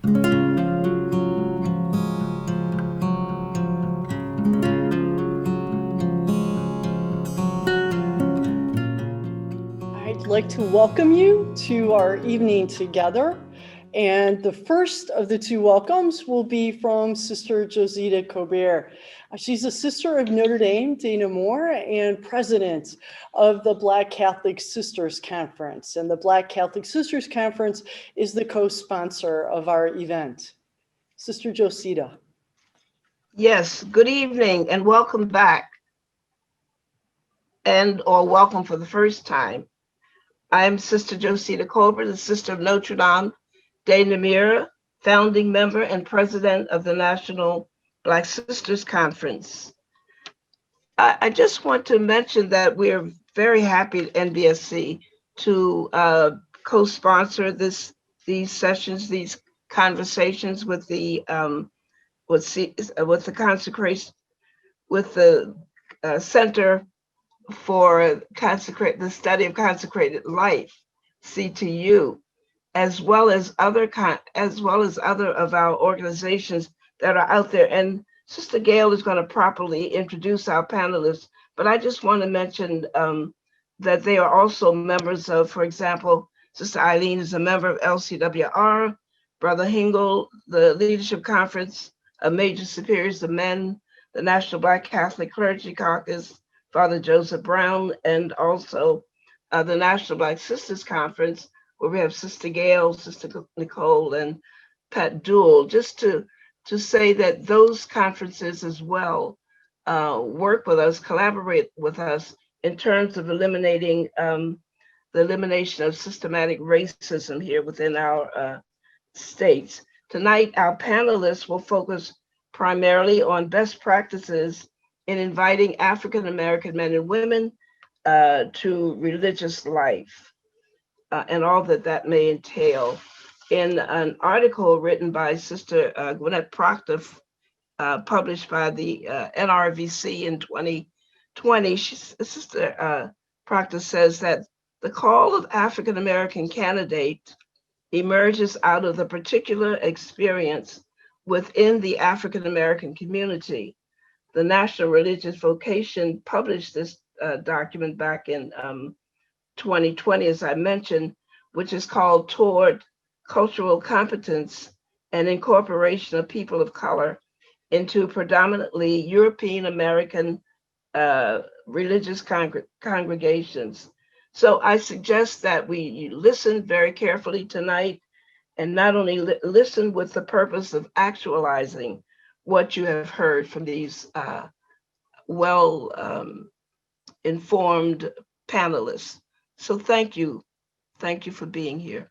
I'd like to welcome you to our evening together. And the first of the two welcomes will be from Sister Josita Colbert. She's a sister of Notre Dame de Namur and president of the Black Catholic Sisters Conference. And the Black Catholic Sisters Conference is the co-sponsor of our event. Sister Josita. Yes, good evening and welcome back, or welcome for the first time. I'm Sister Josita Colbert, the sister of Notre Dame de Namur, founding member and president of the National Black Sisters Conference. I just want to mention that we're very happy at NBSC to co-sponsor these sessions, these conversations with the consecration, with the Center for the Study of Consecrated Life, CTU, as well as other of our organizations that are out there. And Sister Gail is going to properly introduce our panelists, but I just want to mention that they are also members of, for example, Sister Eileen is a member of LCWR, Brother Hengel, the Leadership Conference of Major Superiors of Men, the National Black Catholic Clergy Caucus, Father Joseph Brown, and also the National Black Sisters Conference, where we have Sister Gail, Sister Nicole, and Pat Doole, just to say that those conferences as well work with us, collaborate with us in terms of eliminating the elimination of systematic racism here within our states. Tonight, our panelists will focus primarily on best practices in inviting African American men and women to religious life and all that may entail. In an article written by Sister Gwyneth Proctor, published by the NRVC in 2020, Sister Proctor says that the call of African American candidate emerges out of the particular experience within the African American community. The National Religious Vocation published this document back in 2020, as I mentioned, which is called Toward Cultural Competence and Incorporation of People of Color into Predominantly European American religious congregations. So I suggest that we listen very carefully tonight, and not only listen with the purpose of actualizing what you have heard from these well-informed panelists. So thank you. Thank you for being here.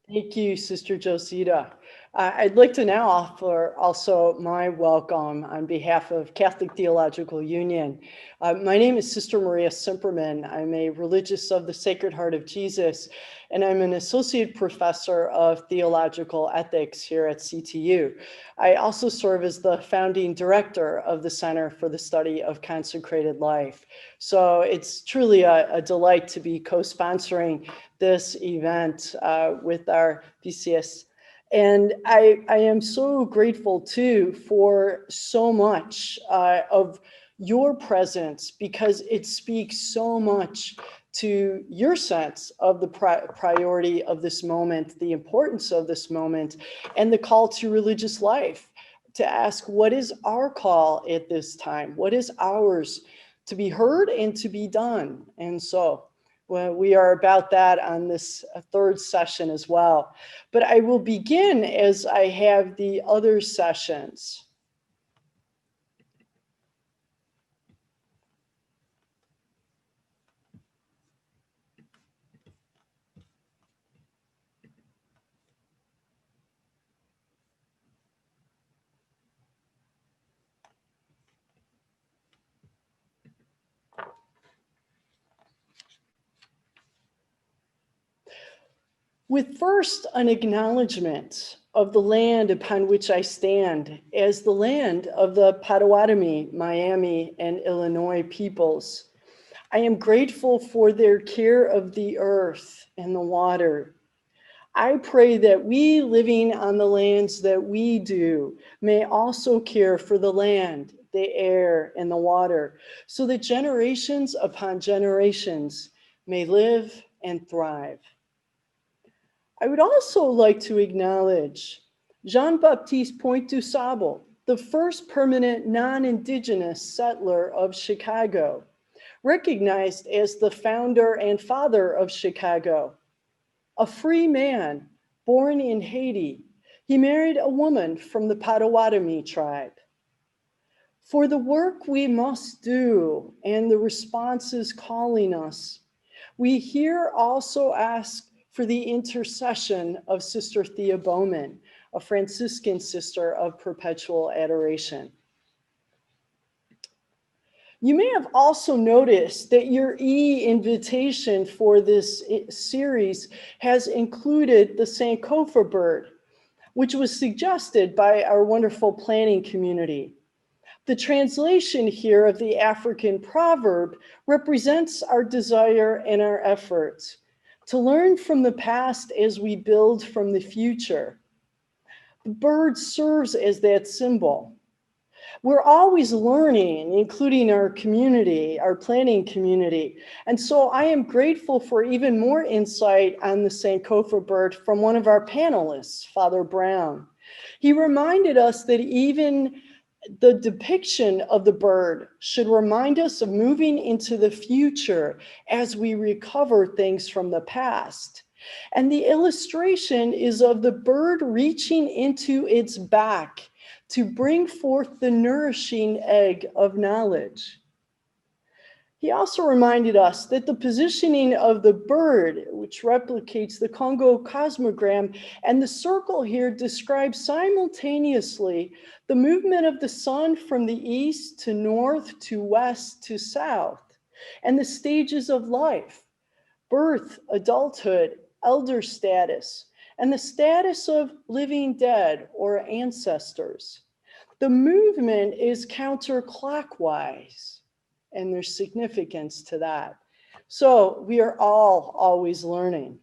Thank you, Sister Josita. I'd like to now offer also my welcome on behalf of Catholic Theological Union. My name is Sister Maria Simperman. I'm a religious of the Sacred Heart of Jesus, and I'm an associate professor of theological ethics here at CTU. I also serve as the founding director of the Center for the Study of Consecrated Life. So it's truly a delight to be co-sponsoring this event with our BCS. And I am so grateful too for so much of your presence, because it speaks so much to your sense of the priority of this moment, the importance of this moment, and the call to religious life, to ask, what is our call at this time? What is ours to be heard and to be done? And so, well, we are about that on this third session as well. But I will begin as I have the other sessions. With first an acknowledgement of the land upon which I stand as the land of the Potawatomi, Miami, and Illinois peoples, I am grateful for their care of the earth and the water. I pray that we living on the lands that we do may also care for the land, the air, and the water, so that generations upon generations may live and thrive. I would also like to acknowledge Jean-Baptiste Point du Sable, the first permanent non-Indigenous settler of Chicago, recognized as the founder and father of Chicago. A free man born in Haiti, he married a woman from the Potawatomi tribe. For the work we must do and the responses calling us, we here also ask for the intercession of Sister Thea Bowman, a Franciscan sister of perpetual adoration. You may have also noticed that your e-invitation for this series has included the Sankofa bird, which was suggested by our wonderful planning community. The translation here of the African proverb represents our desire and our efforts to learn from the past as we build from the future. The bird serves as that symbol. We're always learning, including our community, our planning community. And so I am grateful for even more insight on the Sankofa bird from one of our panelists, Father Brown. He reminded us that even the depiction of the bird should remind us of moving into the future as we recover things from the past. And the illustration is of the bird reaching into its back to bring forth the nourishing egg of knowledge. He also reminded us that the positioning of the bird, which replicates the Congo cosmogram, and the circle here describes simultaneously the movement of the sun from the east to north to west to south, and the stages of life: birth, adulthood, elder status, and the status of living dead or ancestors. The movement is counterclockwise, and there's significance to that. So we are all always learning.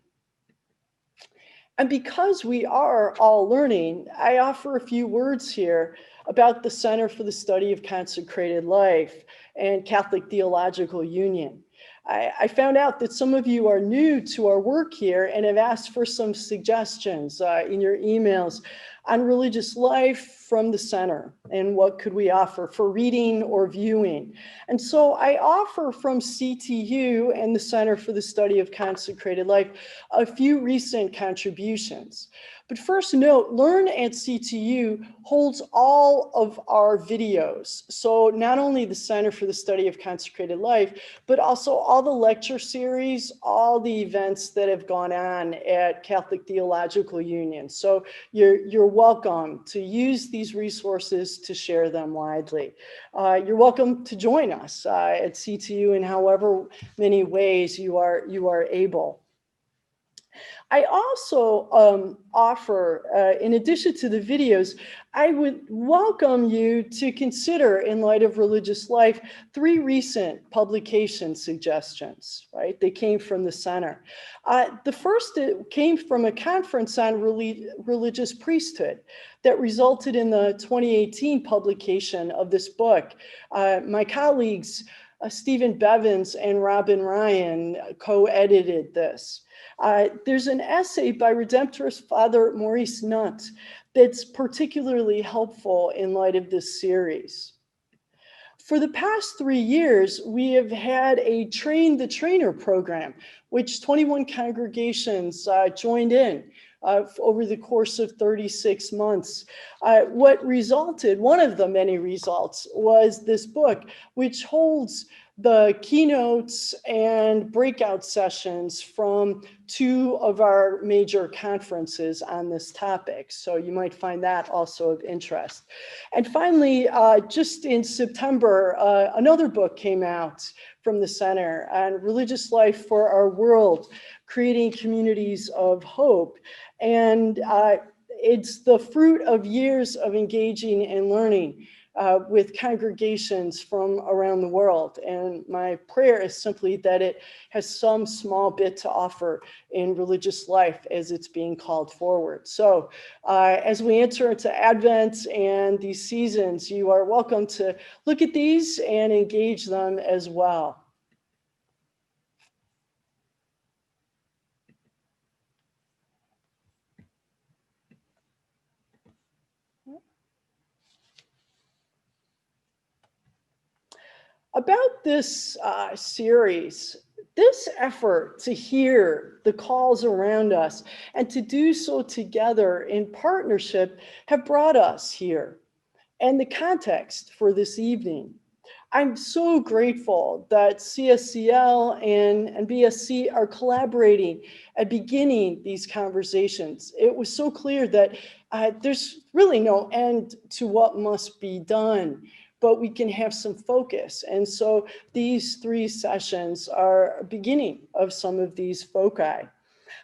And because we are all learning, I offer a few words here about the Center for the Study of Consecrated Life and Catholic Theological Union. I found out that some of you are new to our work here and have asked for some suggestions in your emails on religious life from the center and what could we offer for reading or viewing. And so I offer from CTU and the Center for the Study of Consecrated Life a few recent contributions. But first note, Learn at CTU holds all of our videos. So not only the Center for the Study of Consecrated Life, but also all the lecture series, all the events that have gone on at Catholic Theological Union. So you're welcome to use these resources to share them widely. You're welcome to join us at CTU in however many ways you are able. I also offer, in addition to the videos, I would welcome you to consider, in light of religious life, 3 recent publication suggestions, right? They came from the center. The first came from a conference on religious priesthood that resulted in the 2018 publication of this book. My colleagues, Stephen Bevins and Robin Ryan, co-edited this. There's an essay by Redemptorist Father Maurice Nutt that's particularly helpful in light of this series. For the past 3 years, we have had a Train the Trainer program, which 21 congregations joined in over the course of 36 months. What resulted, one of the many results, was this book, which holds the keynotes and breakout sessions from 2 of our major conferences on this topic. So you might find that also of interest. And finally, just in September, another book came out from the center on religious life for our world, creating communities of hope. And it's the fruit of years of engaging and learning with congregations from around the world. And my prayer is simply that it has some small bit to offer in religious life as it's being called forward. So as we enter into Advent and these seasons, you are welcome to look at these and engage them as well. About this series, this effort to hear the calls around us and to do so together in partnership have brought us here. And the context for this evening, I'm so grateful that CSCL and BSC are collaborating and beginning these conversations. It was so clear that there's really no end to what must be done, but we can have some focus. And so these 3 sessions are a beginning of some of these foci.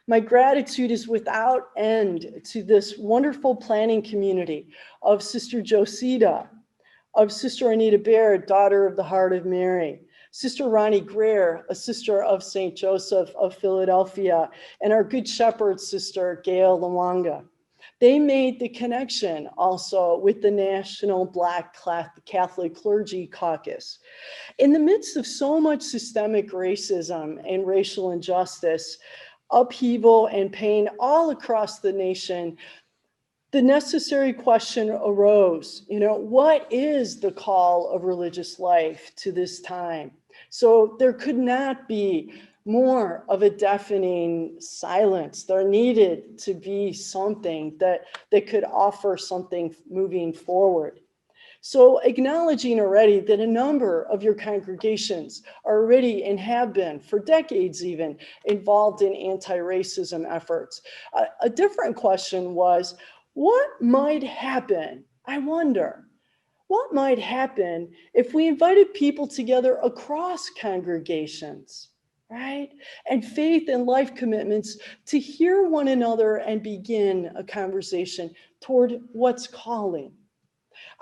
My gratitude is without end to this wonderful planning community of Sister Josita, of Sister Anita Baird, daughter of the Heart of Mary, Sister Ronnie Greer, a sister of St. Joseph of Philadelphia, and our Good Shepherd sister, Gail Lawanga. They made the connection also with the National Black Catholic Clergy Caucus. In the midst of so much systemic racism and racial injustice, upheaval and pain all across the nation, the necessary question arose, what is the call of religious life to this time? So there could not be more of a deafening silence. There needed to be something that could offer something moving forward. So acknowledging already that a number of your congregations are already and have been for decades even involved in anti-racism efforts. A different question was, what might happen? I wonder, what might happen if we invited people together across congregations, right? And faith and life commitments to hear one another and begin a conversation toward what's calling.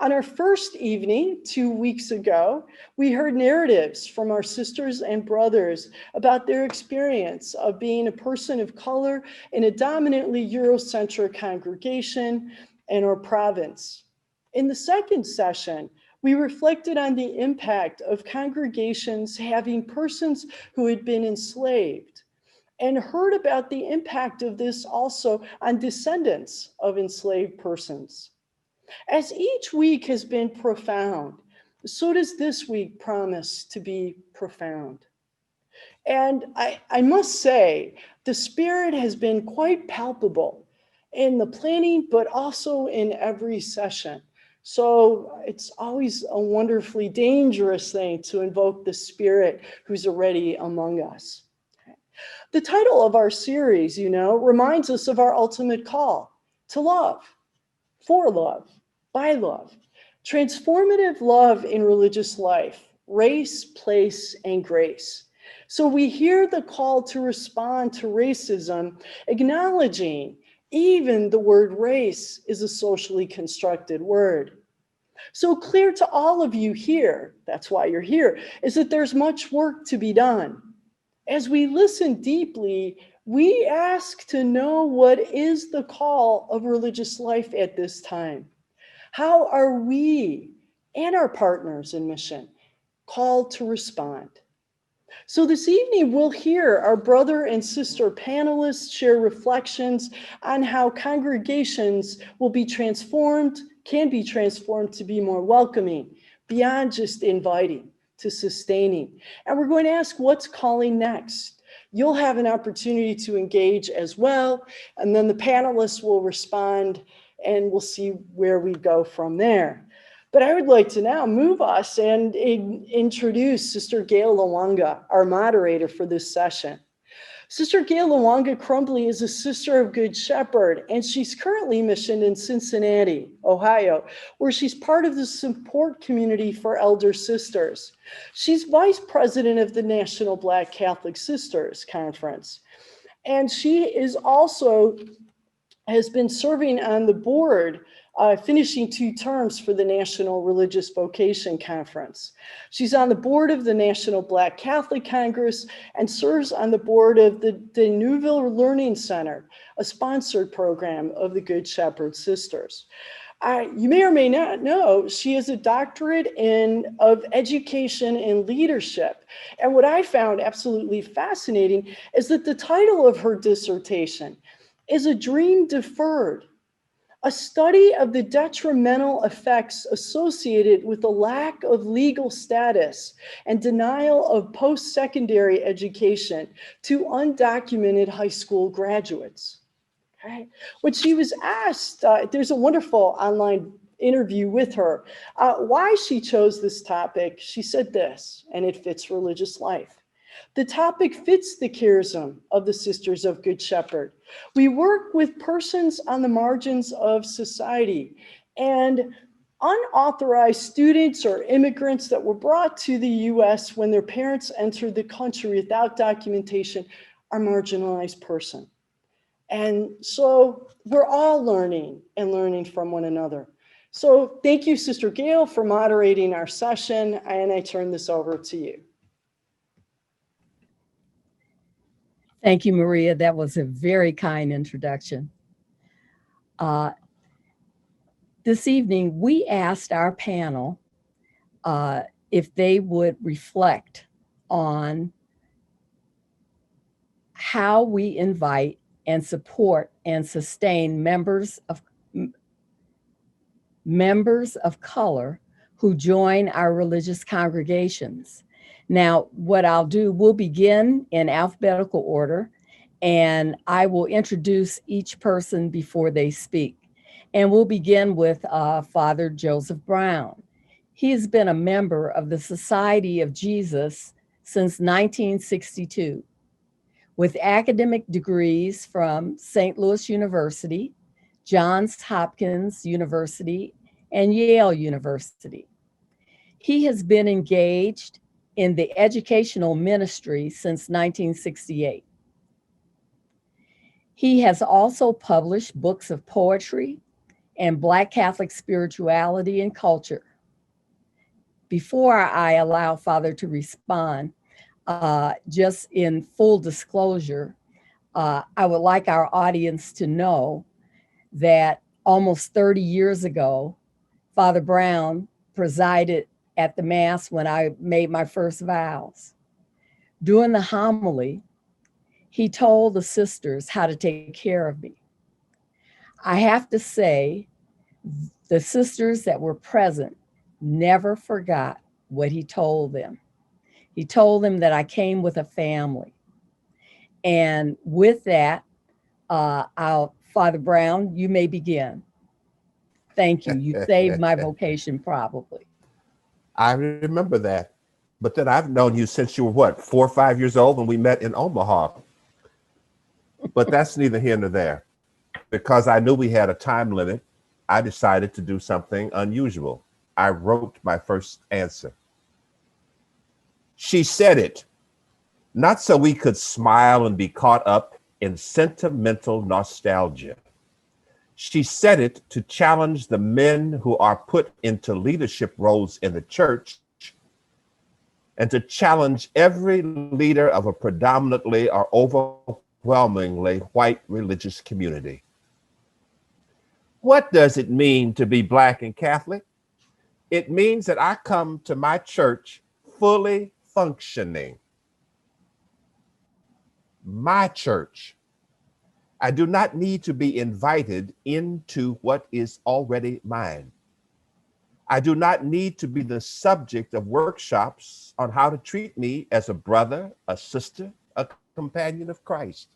On our first evening 2 weeks ago, we heard narratives from our sisters and brothers about their experience of being a person of color in a dominantly Eurocentric congregation and our province. In the second session, we reflected on the impact of congregations having persons who had been enslaved and heard about the impact of this also on descendants of enslaved persons. As each week has been profound, so does this week promise to be profound. And I must say, the Spirit has been quite palpable in the planning, but also in every session. So it's always a wonderfully dangerous thing to invoke the Spirit who's already among us. The title of our series, reminds us of our ultimate call to love, for love, by love. Transformative love in religious life, race, place, and grace. So we hear the call to respond to racism, acknowledging even the word race is a socially constructed word. So clear to all of you here, that's why you're here, is that there's much work to be done. As we listen deeply, we ask to know what is the call of religious life at this time. How are we and our partners in mission called to respond? So this evening, we'll hear our brother and sister panelists share reflections on how congregations will be transformed, can be transformed to be more welcoming, beyond just inviting, to sustaining. And we're going to ask what's calling next. You'll have an opportunity to engage as well, and then the panelists will respond, and we'll see where we go from there. But I would like to now move us and introduce Sister Gail Lawanga, our moderator for this session. Sister Gail Lawanga Crumbly is a sister of Good Shepherd, and she's currently missioned in Cincinnati, Ohio, where she's part of the support community for elder sisters. She's vice president of the National Black Catholic Sisters Conference, and she is also has been serving on the board, finishing 2 terms for the National Religious Vocation Conference. She's on the board of the National Black Catholic Congress and serves on the board of the Newville Learning Center, a sponsored program of the Good Shepherd Sisters. You may or may not know, she has a doctorate of education and leadership. And what I found absolutely fascinating is that the title of her dissertation is A Dream Deferred, a study of the detrimental effects associated with the lack of legal status and denial of post-secondary education to undocumented high school graduates. Okay. When she was asked, there's a wonderful online interview with her, why she chose this topic, she said this, and it fits religious life. The topic fits the charism of the Sisters of Good Shepherd. We work with persons on the margins of society, and unauthorized students or immigrants that were brought to the US when their parents entered the country without documentation are marginalized persons. And so we're all learning and learning from one another. So thank you, Sister Gail, for moderating our session, and I turn this over to you. Thank you, Maria. That was a very kind introduction. This evening, we asked our panel if they would reflect on how we invite and support and sustain members of color who join our religious congregations. Now, what I'll do, we'll begin in alphabetical order, and I will introduce each person before they speak. And we'll begin with Father Joseph Brown. He has been a member of the Society of Jesus since 1962, with academic degrees from St. Louis University, Johns Hopkins University, and Yale University. He has been engaged in the educational ministry since 1968. He has also published books of poetry and Black Catholic spirituality and culture. Before I allow Father to respond, just in full disclosure, I would like our audience to know that almost 30 years ago, Father Brown presided at the Mass when I made my first vows. During the homily, he told the sisters how to take care of me. I have to say, the sisters that were present never forgot what he told them. He told them that I came with a family. And with that, Father Brown, you may begin. Thank you. You saved my vocation probably. I remember that. But then I've known you since you were what, 4 or 5 years old when we met in Omaha. But that's neither here nor there. Because I knew we had a time limit, I decided to do something unusual. I wrote my first answer. She said it, not so we could smile and be caught up in sentimental nostalgia. She said it to challenge the men who are put into leadership roles in the church and to challenge every leader of a predominantly or overwhelmingly white religious community. What does it mean to be Black and Catholic? It means that I come to my church fully functioning. My church. I do not need to be invited into what is already mine. I do not need to be the subject of workshops on how to treat me as a brother, a sister, a companion of Christ.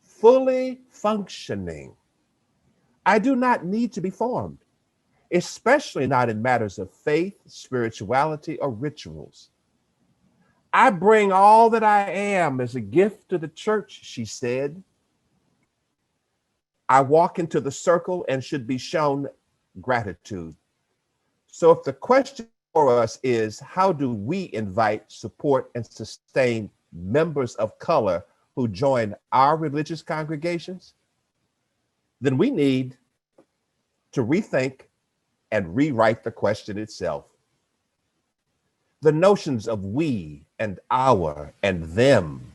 Fully functioning. I do not need to be formed, especially not in matters of faith, spirituality, or rituals. I bring all that I am as a gift to the church, she said. I walk into the circle and should be shown gratitude. So if the question for us is, how do we invite, support, and sustain members of color who join our religious congregations? then we need to rethink and rewrite the question itself. The notions of we and our and them.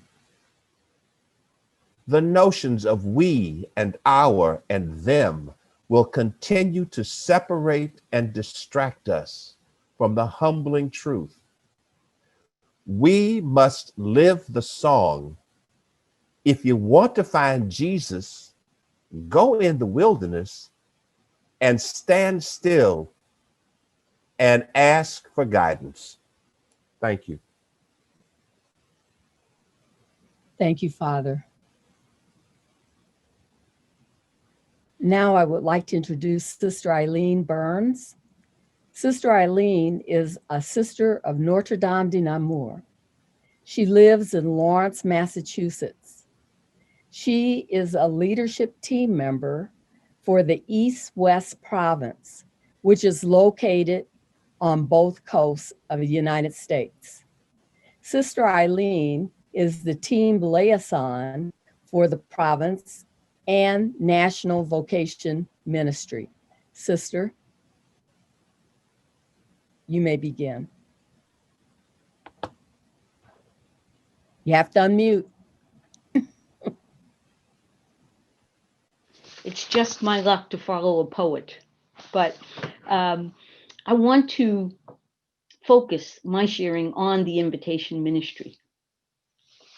The notions of we and our and them will continue to separate and distract us from the humbling truth. We must live the song. If you want to find Jesus, go in the wilderness and stand still and ask for guidance. Thank you. Thank you, Father. Now I would like to introduce Sister Eileen Burns. Sister Eileen is a sister of Notre Dame de Namur. She lives in Lawrence, Massachusetts. She is a leadership team member for the East-West Province, which is located on both coasts of the United States. Sister Eileen is the team liaison for the province and National Vocation Ministry. Sister, you may begin. You have to unmute. It's just my luck to follow a poet, but I want to focus my sharing on the invitation ministry.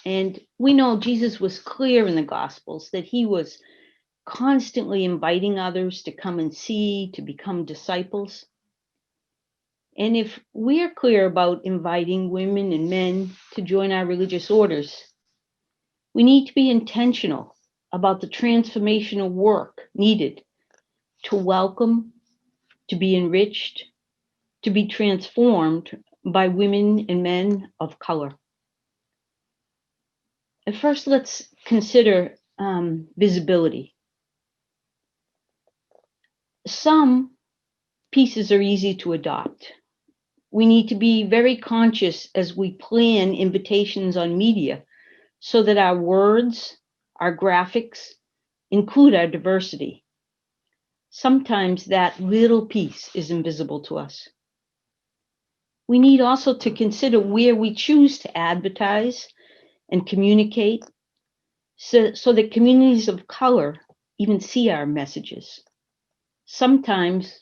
And we know Jesus was clear in the Gospels that he was constantly inviting others to come and see, to become disciples. And if we're clear about inviting women and men to join our religious orders, we need to be intentional about the transformational work needed to welcome, to be enriched, to be transformed by women and men of color. At first, let's consider visibility. Some pieces are easy to adopt. We need to be very conscious as we plan invitations on media so that our words, our graphics include our diversity. Sometimes that little piece is invisible to us. We need also to consider where we choose to advertise and communicate so that communities of color even see our messages. Sometimes,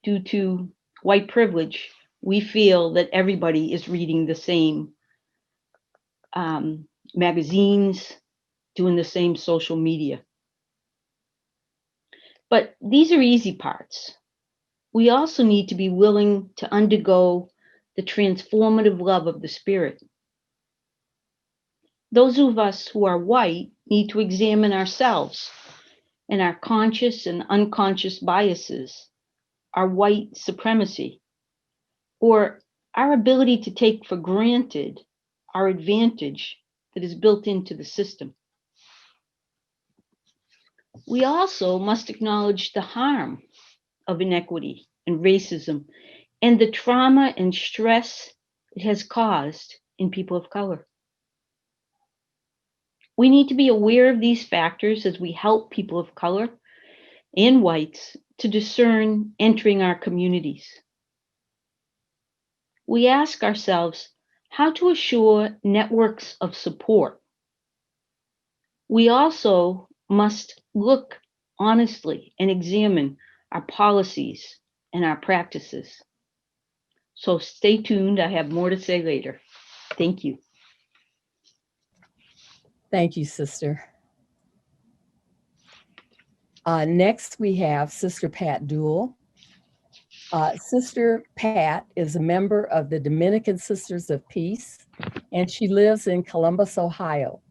due to white privilege, we feel that everybody is reading the same magazines, doing the same social media. But these are easy parts. We also need to be willing to undergo the transformative love of the Spirit. Those of us who are white need to examine ourselves and our conscious and unconscious biases, our white supremacy, or our ability to take for granted our advantage that is built into the system. We also must acknowledge the harm of inequity and racism and the trauma and stress it has caused in people of color. We need to be aware of these factors as we help people of color and whites to discern entering our communities. We ask ourselves how to assure networks of support. We also must look honestly and examine our policies and our practices. So stay tuned, I have more to say later. Thank you. Thank you, Sister. Next, we have Sister Pat Doole. Sister Pat is a member of the Dominican Sisters of Peace, and she lives in Columbus, Ohio.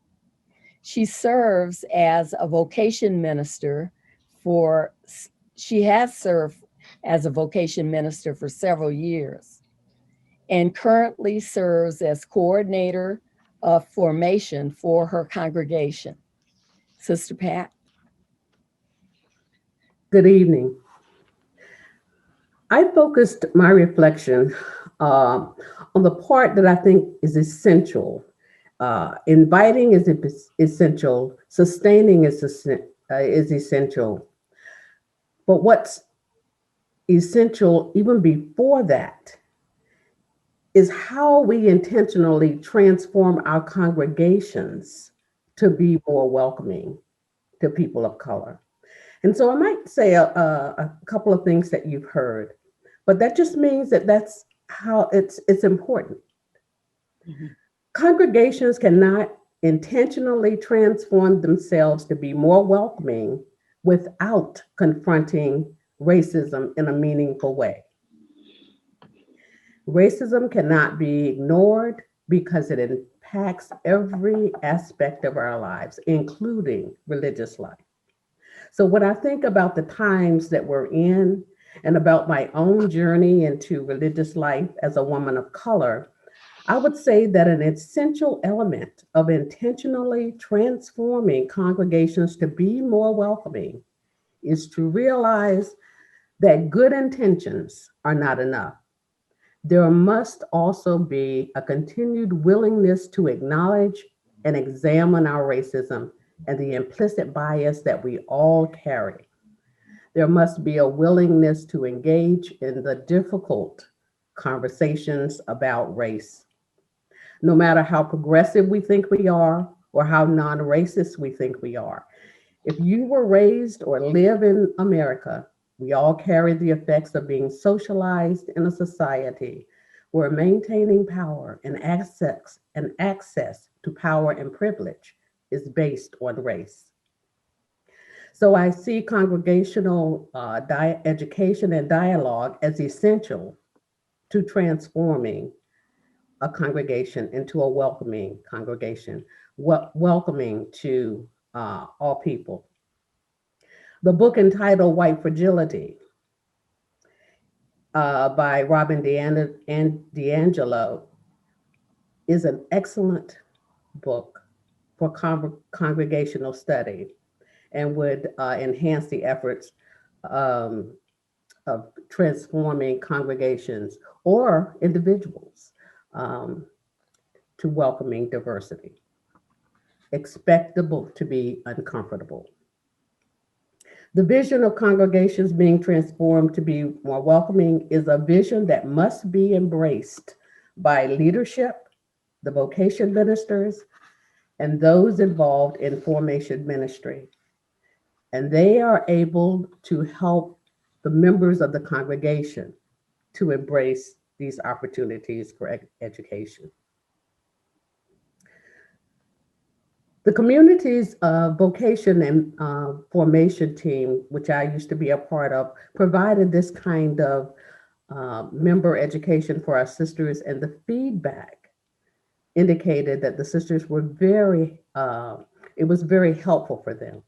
She serves as a vocation minister she has served as a vocation minister for several years and currently serves as coordinator of formation for her congregation. Sister Pat. Good evening. I focused my reflection on the part that I think is essential. Inviting is essential, sustaining is essential, But what's essential even before that is how we intentionally transform our congregations to be more welcoming to people of color. And so I might say a couple of things that you've heard, but that just means that that's how it's important. Mhm. Congregations cannot intentionally transform themselves to be more welcoming without confronting racism in a meaningful way. Racism cannot be ignored because it impacts every aspect of our lives, including religious life. So when I think about the times that we're in and about my own journey into religious life as a woman of color, I would say that an essential element of intentionally transforming congregations to be more welcoming is to realize that good intentions are not enough. There must also be a continued willingness to acknowledge and examine our racism and the implicit bias that we all carry. There must be a willingness to engage in the difficult conversations about race. No matter how progressive we think we are or how non-racist we think we are. If you were raised or live in America, we all carry the effects of being socialized in a society where maintaining power and access to power and privilege is based on race. So I see congregational education and dialogue as essential to transforming a congregation into a welcoming congregation, welcoming to all people. The book entitled White Fragility by Robin DiAngelo is an excellent book for congregational study and would enhance the efforts um, of transforming congregations or individuals um, to welcoming diversity. Expect the book to be uncomfortable. The vision of congregations being transformed to be more welcoming is a vision that must be embraced by leadership, the vocation ministers, and those involved in formation ministry. And they are able to help the members of the congregation to embrace these opportunities for education. The community's vocation and formation team, which I used to be a part of, provided this kind of member education for our sisters, and the feedback indicated that the sisters were it was very helpful for them.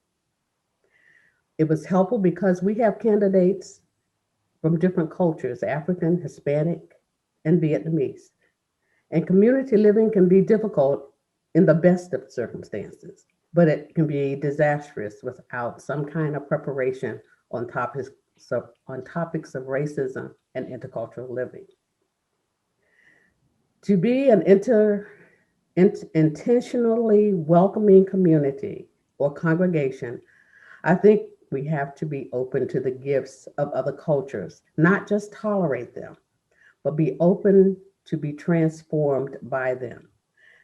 It was helpful because we have candidates from different cultures, African, Hispanic, and Vietnamese. And community living can be difficult in the best of circumstances, but it can be disastrous without some kind of preparation on topics of racism and intercultural living. To be an intentionally welcoming community or congregation, I think we have to be open to the gifts of other cultures, not just tolerate them, but be open to be transformed by them,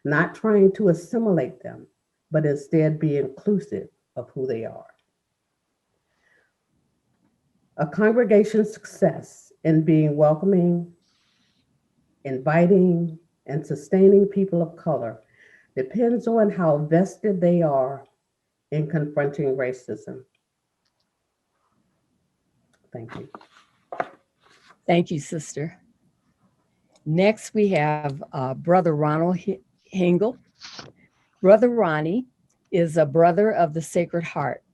not trying to assimilate them, but instead be inclusive of who they are. A congregation's success in being welcoming, inviting, and sustaining people of color depends on how vested they are in confronting racism. Thank you. Thank you, sister. Next, we have Brother Ronald Hengel. Brother Ronnie is a brother of the Sacred Heart.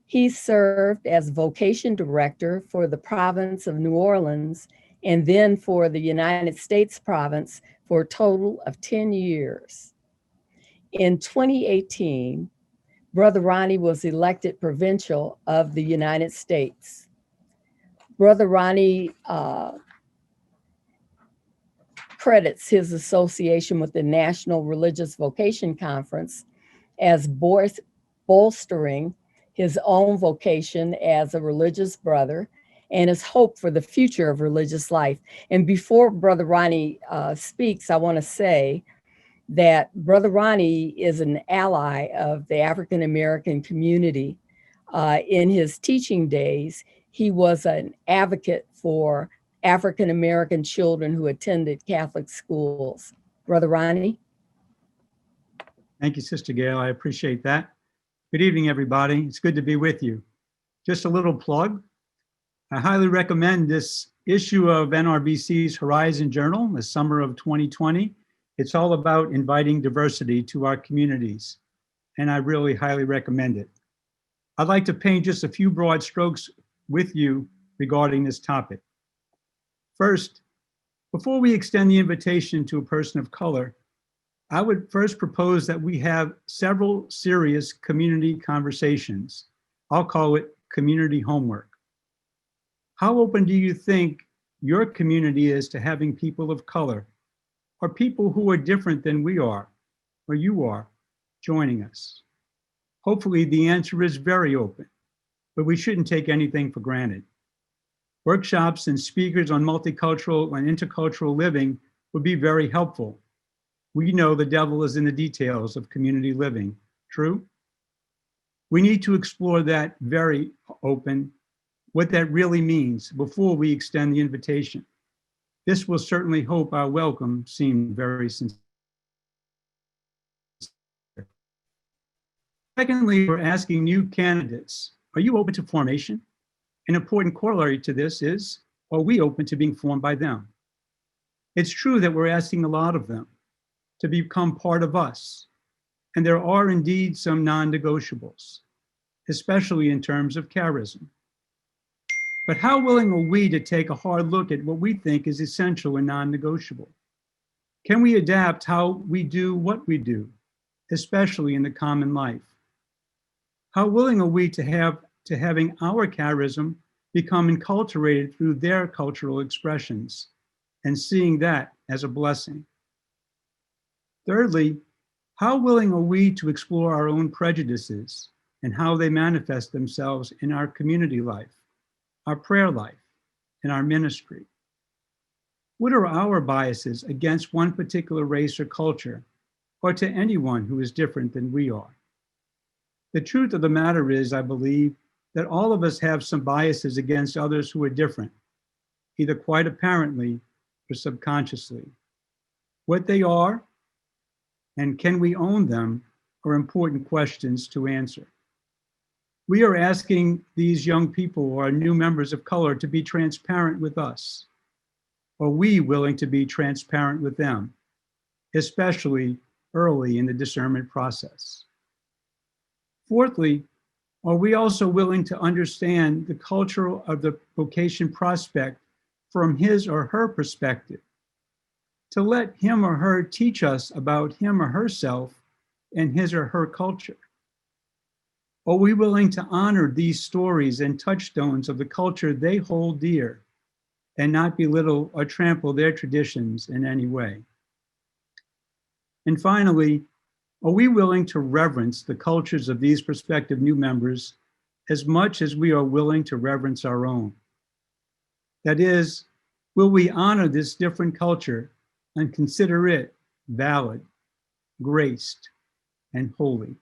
He served as vocation director for the province of New Orleans and then for the United States province for a total of 10 years. In 2018, Brother Ronnie was elected provincial of the United States. Brother Ronnie credits his association with the National Religious Vocation Conference as bolstering his own vocation as a religious brother, and his hope for the future of religious life. And before Brother Ronnie speaks, I want to say that Brother Ronnie is an ally of the African American community. In his teaching days, he was an advocate for African American children who attended Catholic schools. Brother Ronnie? Thank you, Sister Gail. I appreciate that. Good evening, everybody. It's good to be with you. Just a little plug. I highly recommend this issue of NRBC's Horizon Journal, the summer of 2020. It's all about inviting diversity to our communities, and I really highly recommend it. I'd like to paint just a few broad strokes with you regarding this topic. First, before we extend the invitation to a person of color, I would first propose that we have several serious community conversations. I'll call it community homework. How open do you think your community is to having people of color or people who are different than we are or you are joining us? Hopefully the answer is very open, but we shouldn't take anything for granted. Workshops and speakers on multicultural and intercultural living would be very helpful. We know the devil is in the details of community living. True? We need to explore that very open, what that really means before we extend the invitation. This will certainly hope our welcome seem very sincere. Secondly, we're asking new candidates, are you open to formation? An important corollary to this is, are we open to being formed by them? It's true that we're asking a lot of them to become part of us. And there are indeed some non-negotiables, especially in terms of charism. But how willing are we to take a hard look at what we think is essential and non-negotiable? Can we adapt how we do what we do, especially in the common life? How willing are we to having our charism become enculturated through their cultural expressions and seeing that as a blessing? Thirdly, how willing are we to explore our own prejudices and how they manifest themselves in our community life, our prayer life, and our ministry? What are our biases against one particular race or culture, or to anyone who is different than we are? The truth of the matter is, I believe, that all of us have some biases against others who are different, either quite apparently or subconsciously. What they are, and can we own them, are important questions to answer. We are asking these young people or new members of color to be transparent with us. Are we willing to be transparent with them, especially early in the discernment process? Fourthly, are we also willing to understand the culture of the vocation prospect from his or her perspective, to let him or her teach us about him or herself and his or her culture? Are we willing to honor these stories and touchstones of the culture they hold dear and not belittle or trample their traditions in any way? And finally, are we willing to reverence the cultures of these prospective new members as much as we are willing to reverence our own? That is, will we honor this different culture and consider it valid, graced, and holy?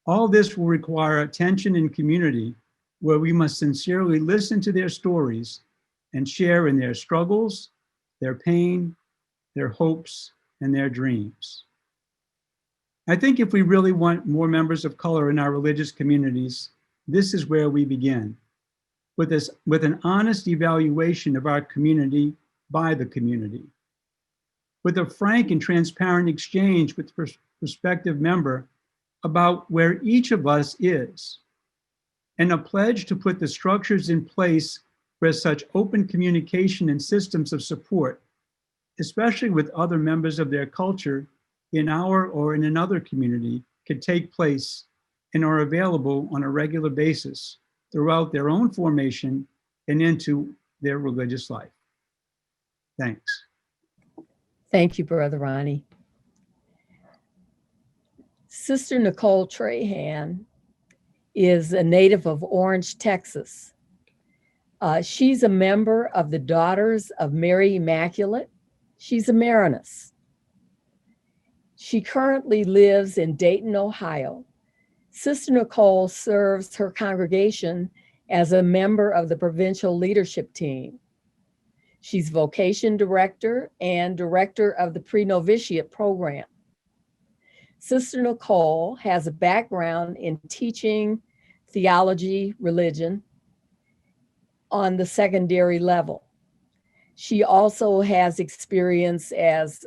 All this will require attention and community where we must sincerely listen to their stories and share in their struggles, their pain, their hopes, and their dreams. I think if we really want more members of color in our religious communities, this is where we begin, with an honest evaluation of our community by the community, with a frank and transparent exchange with the prospective member about where each of us is, and a pledge to put the structures in place where such open communication and systems of support, especially with other members of their culture in our or in another community, can take place and are available on a regular basis throughout their own formation and into their religious life. Thanks. Thank you, Brother Ronnie. Sister Nicole Trahan is a native of Orange, Texas. She's a member of the Daughters of Mary Immaculate. She's a Maroness. She currently lives in Dayton, Ohio. Sister Nicole serves her congregation as a member of the provincial leadership team. She's vocation director and director of the pre-novitiate program. Sister Nicole has a background in teaching theology, religion on the secondary level. She also has experience as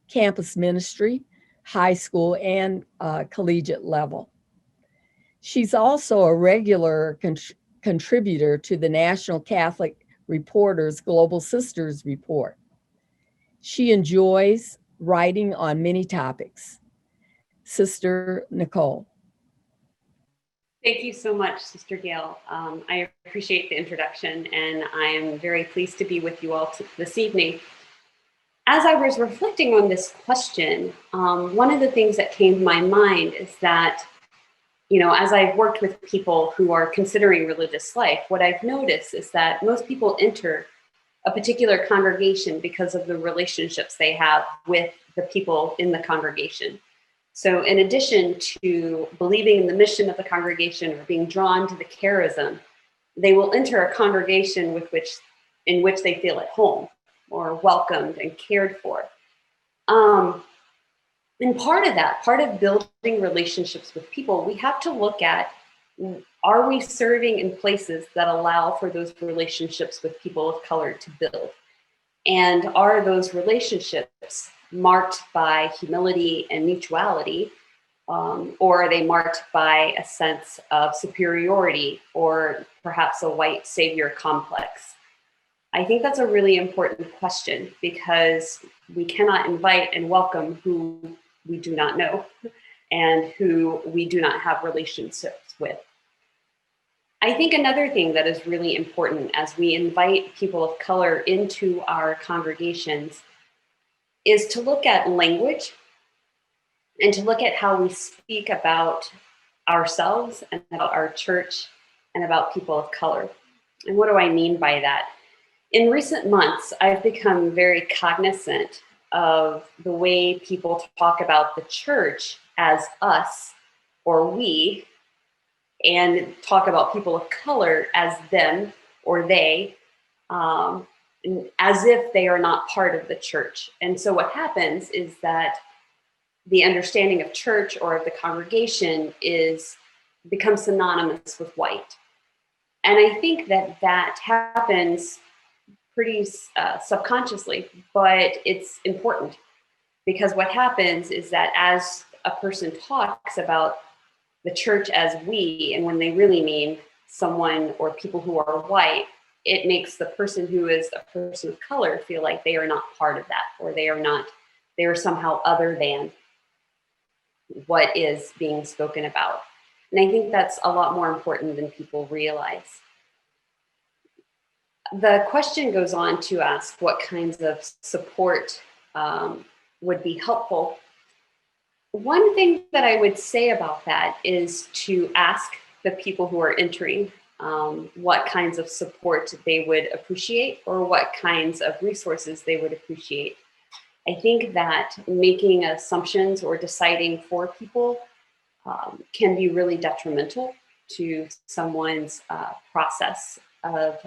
campus ministry, high school, and collegiate level. She's also a regular contributor to the National Catholic Reporter's Global Sisters Report. She enjoys writing on many topics. Sister Nicole. Thank you so much, Sister Gail. I appreciate the introduction, and I am very pleased to be with you all this evening. As I was reflecting on this question, one of the things that came to my mind is that, you know, as I've worked with people who are considering religious life, what I've noticed is that most people enter a particular congregation because of the relationships they have with the people in the congregation. So in addition to believing in the mission of the congregation or being drawn to the charism, they will enter a congregation in which they feel at home or welcomed and cared for. And part of building relationships with people, we have to look at, are we serving in places that allow for those relationships with people of color to build? And are those relationships marked by humility and mutuality, or are they marked by a sense of superiority or perhaps a white savior complex? I think that's a really important question, because we cannot invite and welcome who we do not know and who we do not have relationships with. I think another thing that is really important as we invite people of color into our congregations is to look at language and to look at how we speak about ourselves and about our church and about people of color. And what do I mean by that? In recent months, I've become very cognizant of the way people talk about the church as us or we, and talk about people of color as them or they, as if they are not part of the church. And so what happens is that the understanding of church or of the congregation becomes synonymous with white. And I think that happens pretty subconsciously, but it's important, because what happens is that as a person talks about the church as we, and when they really mean someone or people who are white, it makes the person who is a person of color feel like they are not part of that, or they are somehow other than what is being spoken about. And I think that's a lot more important than people realize. The question goes on to ask what kinds of support would be helpful. One thing that I would say about that is to ask the people who are entering what kinds of support they would appreciate, or what kinds of resources they would appreciate. I think that making assumptions or deciding for people can be really detrimental to someone's process of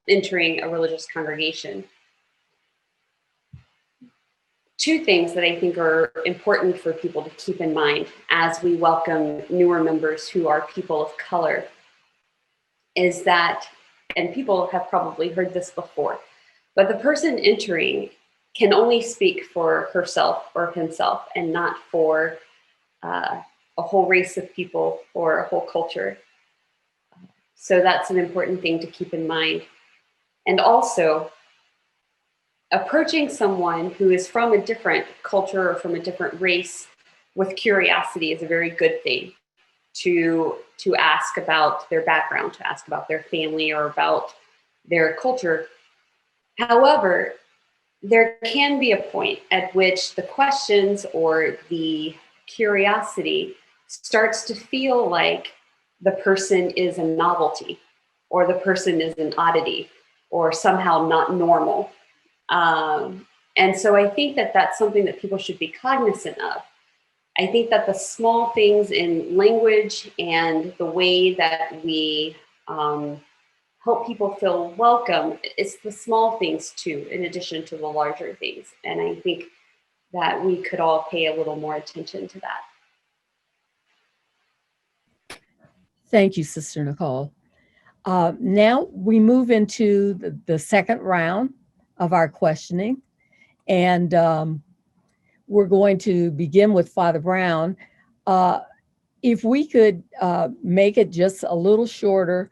entering a religious congregation. Two things that I think are important for people to keep in mind as we welcome newer members who are people of color is that, and people have probably heard this before, but the person entering can only speak for herself or himself, and not for a whole race of people or a whole culture. So that's an important thing to keep in mind. And also, approaching someone who is from a different culture or from a different race with curiosity is a very good thing. To ask about their background, to ask about their family or about their culture. However, there can be a point at which the questions or the curiosity starts to feel like the person is a novelty, or the person is an oddity, or somehow not normal. And so I think that that's something that people should be cognizant of. I think that the small things in language and the way that we help people feel welcome, it's the small things too, in addition to the larger things. And I think that we could all pay a little more attention to that. Thank you, Sister Nicole. Now we move into the second round of our questioning. And we're going to begin with Father Brown. If we could make it just a little shorter,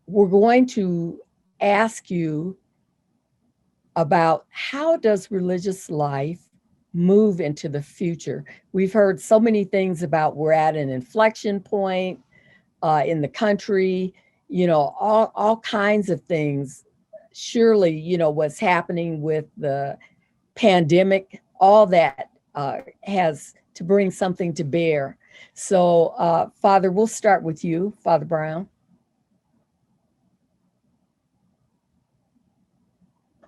we're going to ask you about how does religious life move into the future? We've heard so many things about we're at an inflection point in the country, all kinds of things. Surely, what's happening with the pandemic, all that has to bring something to bear. So, Father, we'll start with you, Father Brown.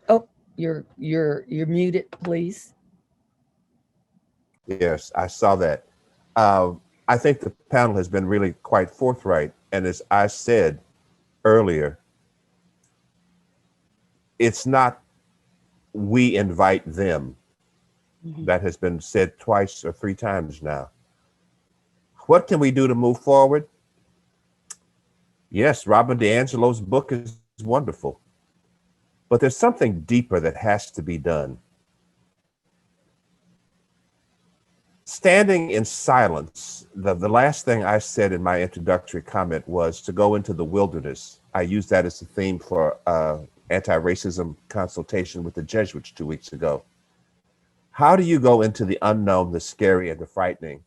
Oh, you're muted, please. Yes, I saw that. I think the panel has been really quite forthright. And as I said earlier, it's not we invite them. Mm-hmm. That has been said twice or three times now. What can we do to move forward? Yes, Robin DiAngelo's book is wonderful, but there's something deeper that has to be done. Standing in silence, the last thing I said in my introductory comment was to go into the wilderness. I used that as a theme for anti-racism consultation with the Jesuits 2 weeks ago. How do you go into the unknown, the scary, and the frightening?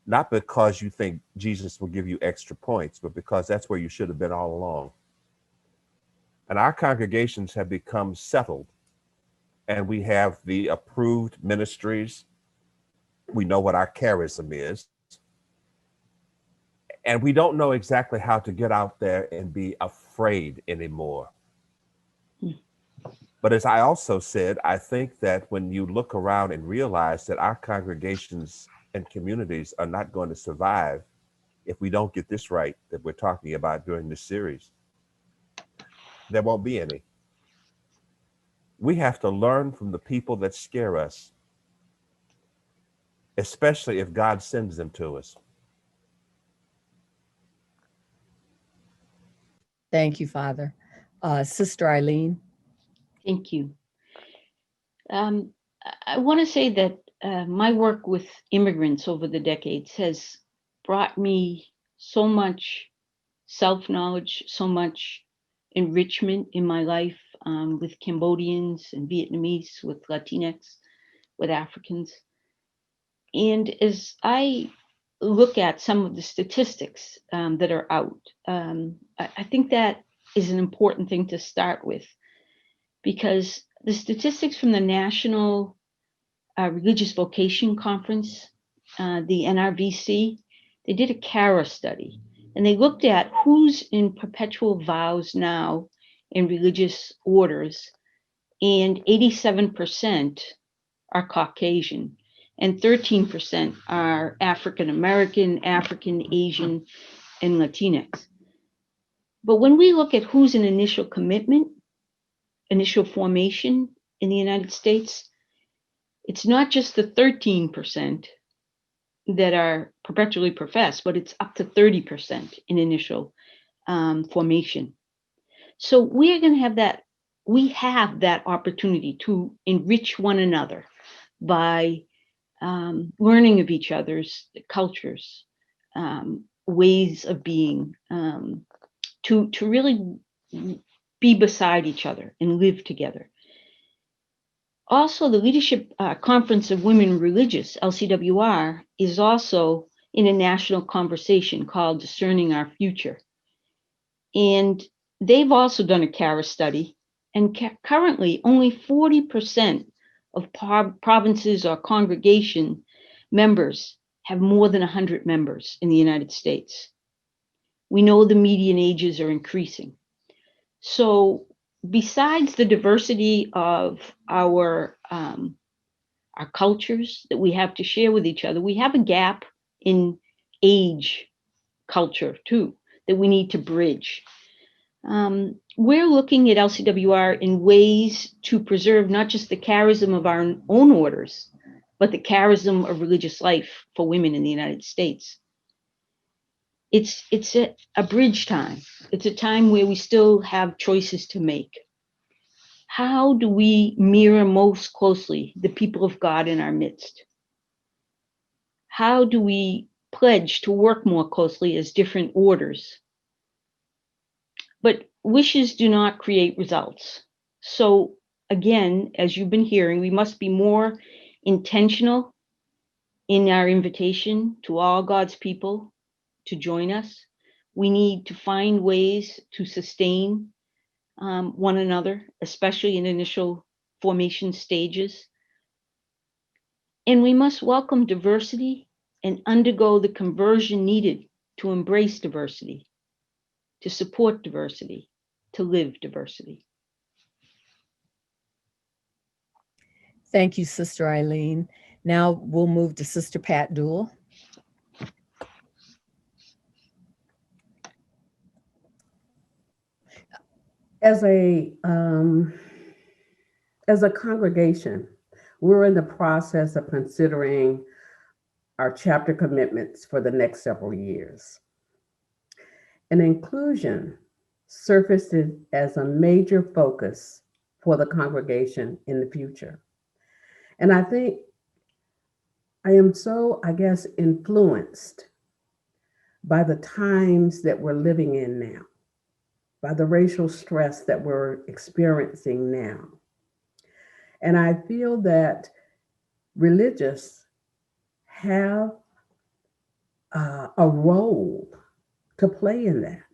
Not because you think Jesus will give you extra points, but because that's where you should have been all along. And our congregations have become settled, and we have the approved ministries. We know what our charism is. And we don't know exactly how to get out there and be afraid anymore. But as I also said, I think that when you look around and realize that our congregations and communities are not going to survive if we don't get this right that we're talking about during this series, there won't be any. We have to learn from the people that scare us, especially if God sends them to us. Thank you, Father. Sister Eileen. Thank you. I want to say that my work with immigrants over the decades has brought me so much self-knowledge, so much enrichment in my life with Cambodians and Vietnamese, with Latinx, with Africans. And as I look at some of the statistics that are out, I think that is an important thing to start with, because the statistics from the National Religious Vocation Conference, the NRVC, they did a CARA study, and they looked at who's in perpetual vows now in religious orders, and 87% are Caucasian, and 13% are African American, African, Asian, and Latinx. But when we look at who's in initial commitment, initial formation in the United States, it's not just the 13% that are perpetually professed, but it's up to 30% in initial formation. So we are going to have that. We have that opportunity to enrich one another by learning of each other's cultures, ways of being, to really be beside each other and live together. Also, the Leadership Conference of Women Religious, LCWR, is also in a national conversation called Discerning Our Future. And they've also done a CARA study, and currently only 40% of provinces or congregation members have more than 100 members in the United States. We know the median ages are increasing. So besides the diversity of our cultures that we have to share with each other, we have a gap in age culture too that we need to bridge. We're looking at LCWR in ways to preserve not just the charism of our own orders, but the charism of religious life for women in the United States. It's a bridge time. It's a time where we still have choices to make. How do we mirror most closely the people of God in our midst? How do we pledge to work more closely as different orders? But wishes do not create results. So again, as you've been hearing, we must be more intentional in our invitation to all God's people to join us. We need to find ways to sustain one another, especially in initial formation stages. And we must welcome diversity and undergo the conversion needed to embrace diversity, to support diversity, to live diversity. Thank you, Sister Eileen. Now we'll move to Sister Pat Doole. As a congregation, we're in the process of considering our chapter commitments for the next several years. And inclusion surfaced as a major focus for the congregation in the future. And I think I am so, influenced by the times that we're living in now, by the racial stress that we're experiencing now. And I feel that religious have a role to play in that.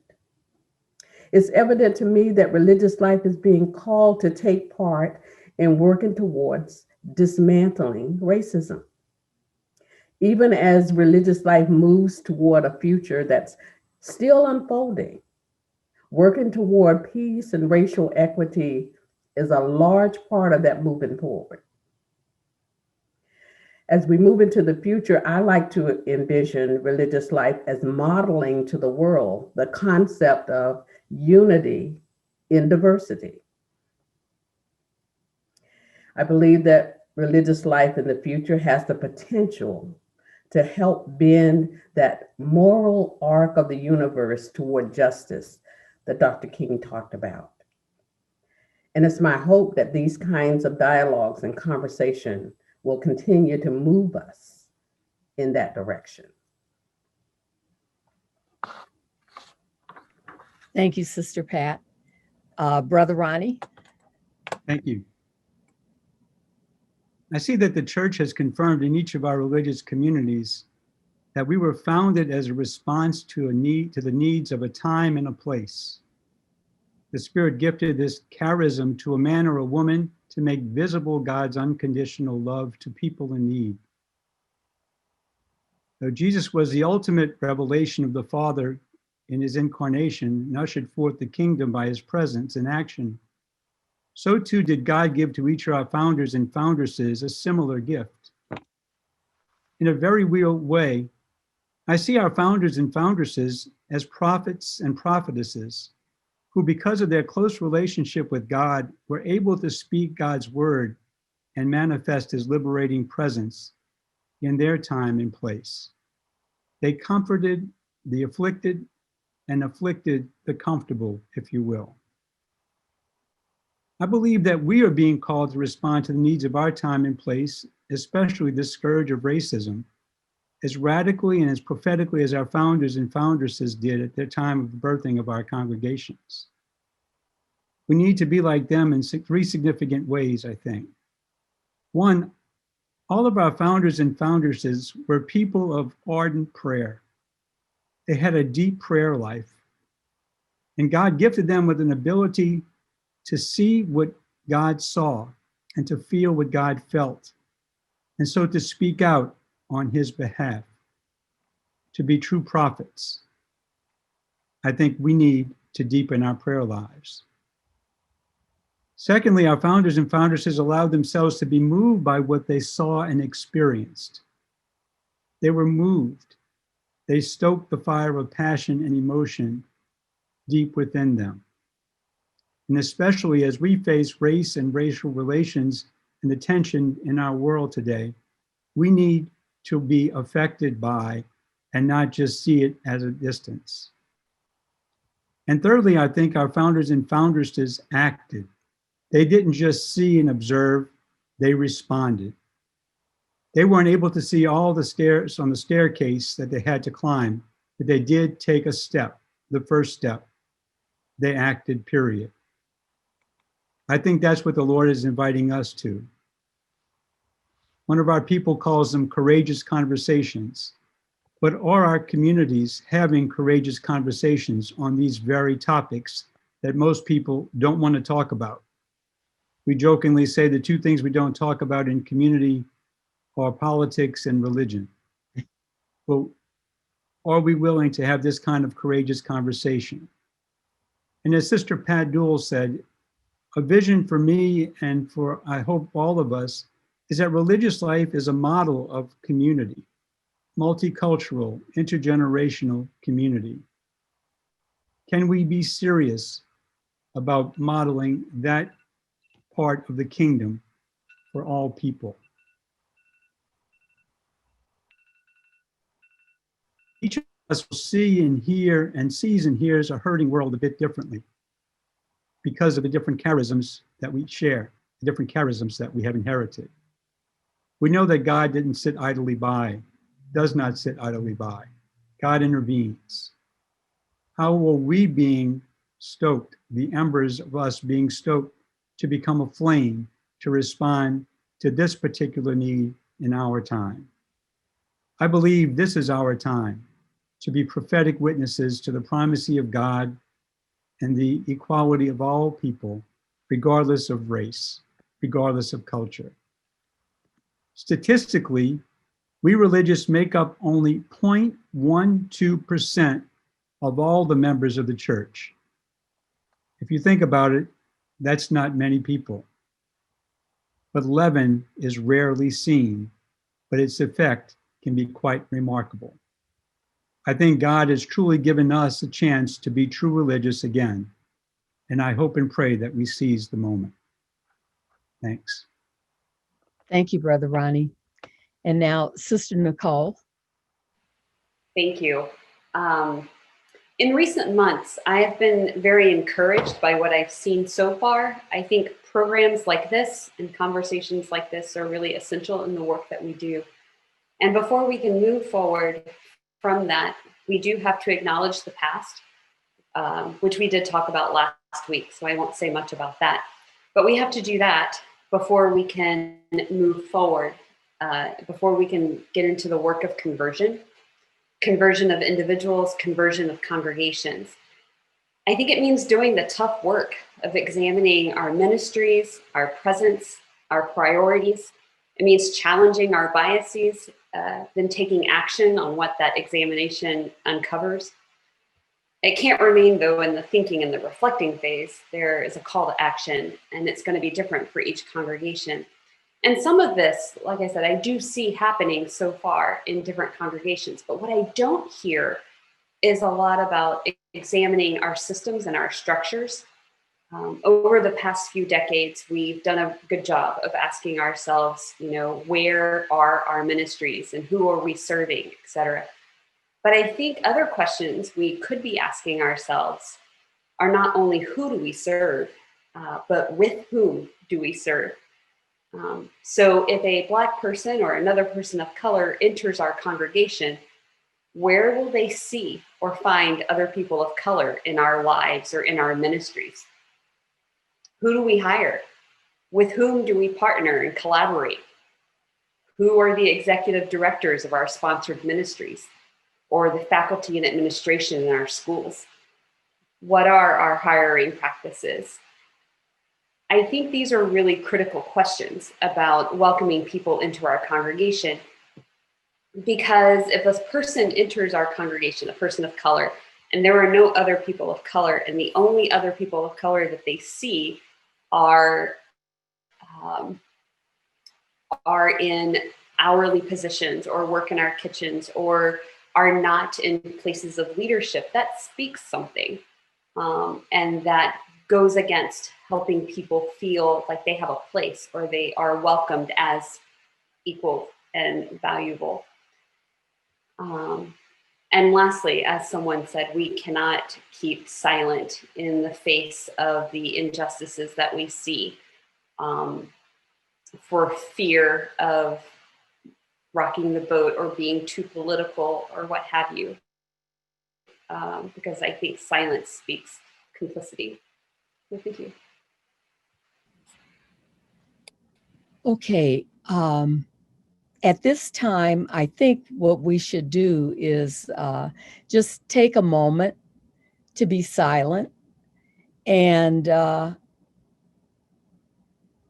It's evident to me that religious life is being called to take part in working towards dismantling racism. Even as religious life moves toward a future that's still unfolding, working toward peace and racial equity is a large part of that moving forward. As we move into the future, I like to envision religious life as modeling to the world the concept of unity in diversity. I believe that religious life in the future has the potential to help bend that moral arc of the universe toward justice that Dr. King talked about. And it's my hope that these kinds of dialogues and conversation will continue to move us in that direction. Thank you, Sister Pat. Brother Ronnie. Thank you. I see that the church has confirmed in each of our religious communities that we were founded as a response to the needs of a time and a place. The Spirit gifted this charism to a man or a woman to make visible God's unconditional love to people in need. Though Jesus was the ultimate revelation of the Father in his incarnation and ushered forth the kingdom by his presence and action, so too did God give to each of our founders and foundresses a similar gift. In a very real way, I see our founders and foundresses as prophets and prophetesses who, because of their close relationship with God, were able to speak God's word and manifest his liberating presence in their time and place. They comforted the afflicted and afflicted the comfortable, if you will. I believe that we are being called to respond to the needs of our time and place, especially the scourge of racism, as radically and as prophetically as our founders and foundresses did at the time of the birthing of our congregations. We need to be like them in three significant ways, I think. One, all of our founders and foundresses were people of ardent prayer. They had a deep prayer life, and God gifted them with an ability to see what God saw and to feel what God felt, and so to speak out on his behalf. to be true prophets, I think we need to deepen our prayer lives. Secondly, our founders and foundresses allowed themselves to be moved by what they saw and experienced. They were moved. They stoked the fire of passion and emotion deep within them. And especially as we face race and racial relations and the tension in our world today, we need to be affected by and not just see it at a distance. And thirdly, I think our founders and foundresses acted. They didn't just see and observe, they responded. They weren't able to see all the stairs on the staircase that they had to climb, but they did take a step, the first step. They acted, period. I think that's what the Lord is inviting us to. One of our people calls them courageous conversations. But are our communities having courageous conversations on these very topics that most people don't want to talk about? We jokingly say the two things we don't talk about in community are politics and religion. Well, are we willing to have this kind of courageous conversation? And as Sister Pat Doole said, a vision for me and for, I hope, all of us is that religious life is a model of community, multicultural, intergenerational community. Can we be serious about modeling that part of the kingdom for all people? Each of us will see and hear and sees and hears a hurting world a bit differently because of the different charisms that we share, the different charisms that we have inherited. We know that God didn't sit idly by, does not sit idly by. God intervenes. How are we being stoked, the embers of us being stoked to become a flame to respond to this particular need in our time? I believe this is our time to be prophetic witnesses to the primacy of God and the equality of all people, regardless of race, regardless of culture. Statistically, we religious make up only 0.12% of all the members of the church. If you think about it, that's not many people. But leaven is rarely seen, but its effect can be quite remarkable. I think God has truly given us a chance to be true religious again, and I hope and pray that we seize the moment. Thanks. Thank you, Brother Ronnie. And now, Sister Nicole. Thank you. In recent months, I have been very encouraged by what I've seen so far. I think programs like this and conversations like this are really essential in the work that we do. And before we can move forward from that, we do have to acknowledge the past, which we did talk about last week, so I won't say much about that. But we have to do that before we can move forward, before we can get into the work of conversion of individuals, conversion of congregations. I think it means doing the tough work of examining our ministries, our presence, our priorities. It means challenging our biases, then taking action on what that examination uncovers. It can't remain, though, in the thinking and the reflecting phase. There is a call to action, and it's going to be different for each congregation. And some of this, like I said, I do see happening so far in different congregations. But what I don't hear is a lot about examining our systems and our structures. Over the past few decades, we've done a good job of asking ourselves, where are our ministries and who are we serving, et cetera. But I think other questions we could be asking ourselves are not only who do we serve, but with whom do we serve? So if a Black person or another person of color enters our congregation, where will they see or find other people of color in our lives or in our ministries? Who do we hire? With whom do we partner and collaborate? Who are the executive directors of our sponsored ministries or the faculty and administration in our schools? What are our hiring practices? I think these are really critical questions about welcoming people into our congregation. Because if a person enters our congregation, a person of color, and there are no other people of color, and the only other people of color that they see are in hourly positions or work in our kitchens or are not in places of leadership, that speaks something. And that goes against helping people feel like they have a place or they are welcomed as equal and valuable. And lastly, as someone said, we cannot keep silent in the face of the injustices that we see, for fear of rocking the boat or being too political or what have you. Because I think silence speaks complicity. So thank you. Okay. At this time, I think what we should do is just take a moment to be silent and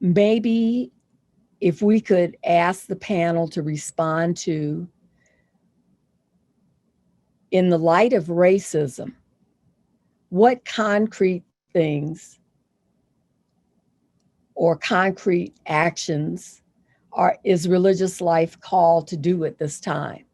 maybe if we could ask the panel to respond to, in the light of racism, what concrete things or concrete actions is religious life called to do at this time?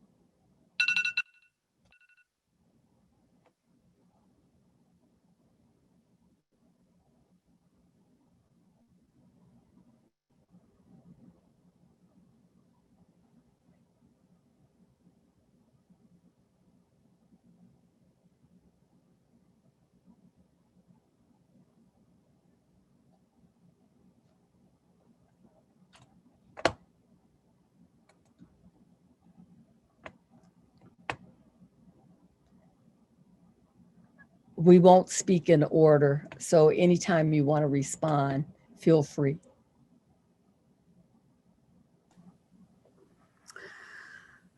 We won't speak in order, so anytime you want to respond, feel free.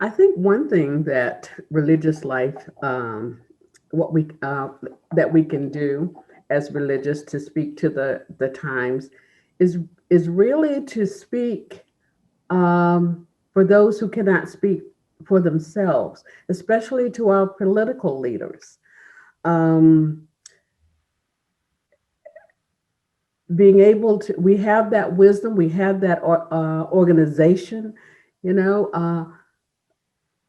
I think one thing that religious life, what we that we can do as religious to speak to the times, is really to speak for those who cannot speak for themselves, especially to our political leaders. Being able to, we have that wisdom, we have that organization, you know,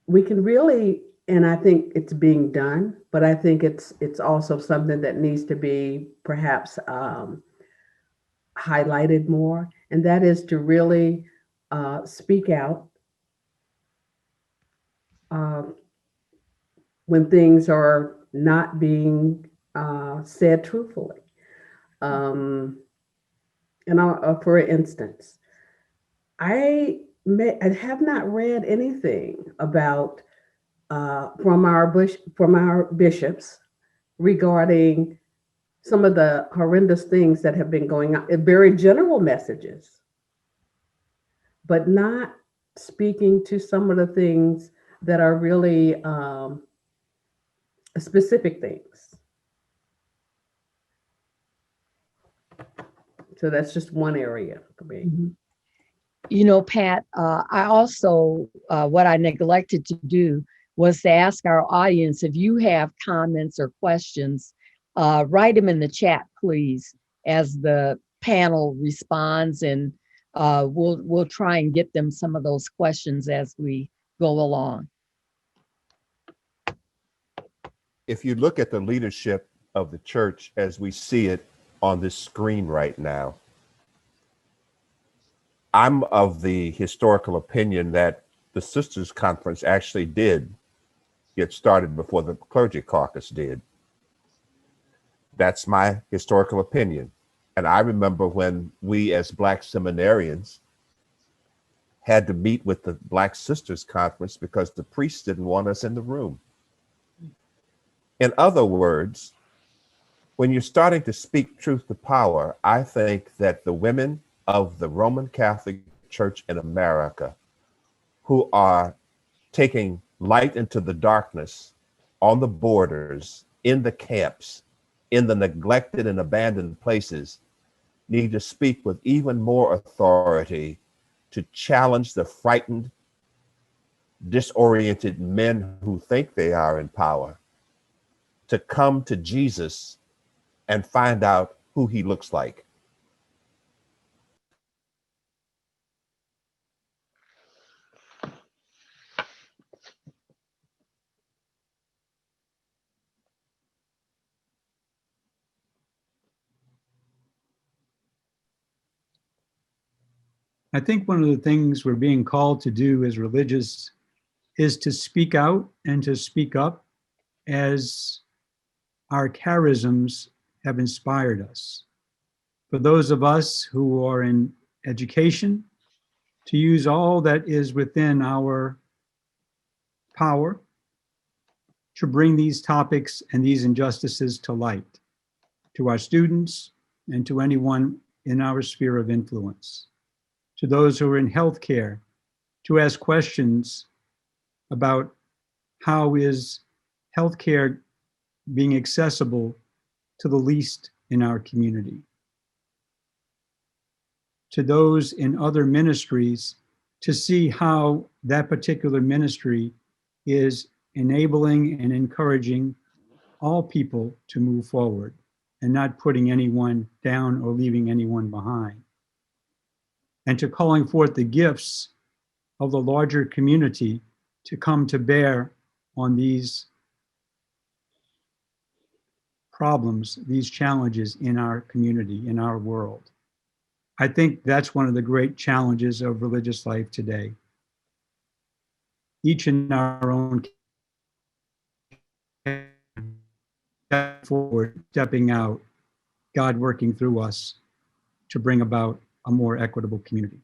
we can really, and I think it's being done, but I think it's also something that needs to be perhaps highlighted more, and that is to really speak out when things are not being said truthfully. And for instance, I have not read anything about from our bishops regarding some of the horrendous things that have been going on, very general messages, but not speaking to some of the things that are really specific things. So that's just one area for me. Mm-hmm. You know, Pat, I also, what I neglected to do was to ask our audience, if you have comments or questions, write them in the chat, please, as the panel responds, and we'll try and get them some of those questions as we go along. If you look at the leadership of the church as we see it on this screen right now, I'm of the historical opinion that the Sisters Conference actually did get started before the Clergy Caucus did. That's my historical opinion. And I remember when we as Black seminarians had to meet with the Black Sisters Conference because the priests didn't want us in the room. In other words, when you're starting to speak truth to power, I think that the women of the Roman Catholic Church in America who are taking light into the darkness on the borders, in the camps, in the neglected and abandoned places, need to speak with even more authority to challenge the frightened, disoriented men who think they are in power to come to Jesus and find out who he looks like. I think one of the things we're being called to do as religious is to speak out and to speak up as our charisms have inspired us. For those of us who are in education, to use all that is within our power to bring these topics and these injustices to light, to our students and to anyone in our sphere of influence. To those who are in healthcare, to ask questions about how is healthcare being accessible to the least in our community. To those in other ministries, to see how that particular ministry is enabling and encouraging all people to move forward and not putting anyone down or leaving anyone behind. And to calling forth the gifts of the larger community to come to bear on these problems, these challenges in our community, in our world. I think that's one of the great challenges of religious life today. Each in our own forward, stepping out, God working through us to bring about a more equitable community.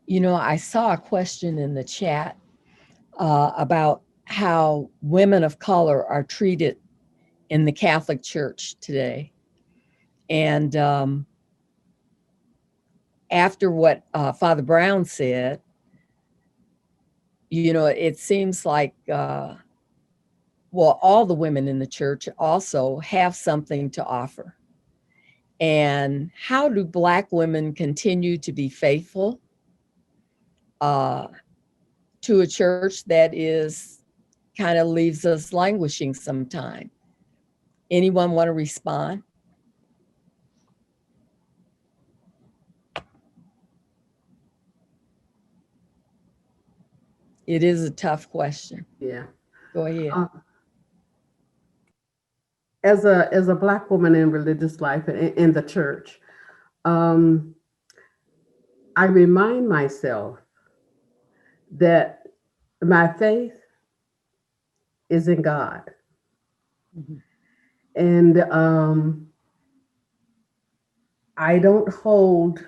You know, I saw a question in the chat about how women of color are treated in the Catholic Church today. And after what Father Brown said, you know, it seems like, well, all the women in the church also have something to offer. And how do Black women continue to be faithful to a church that is kind of leaves us languishing sometime? Anyone want to respond? It is a tough question. Yeah. Go ahead. As a Black woman in religious life in the church, I remind myself that my faith is in God. Mm-hmm. And I don't hold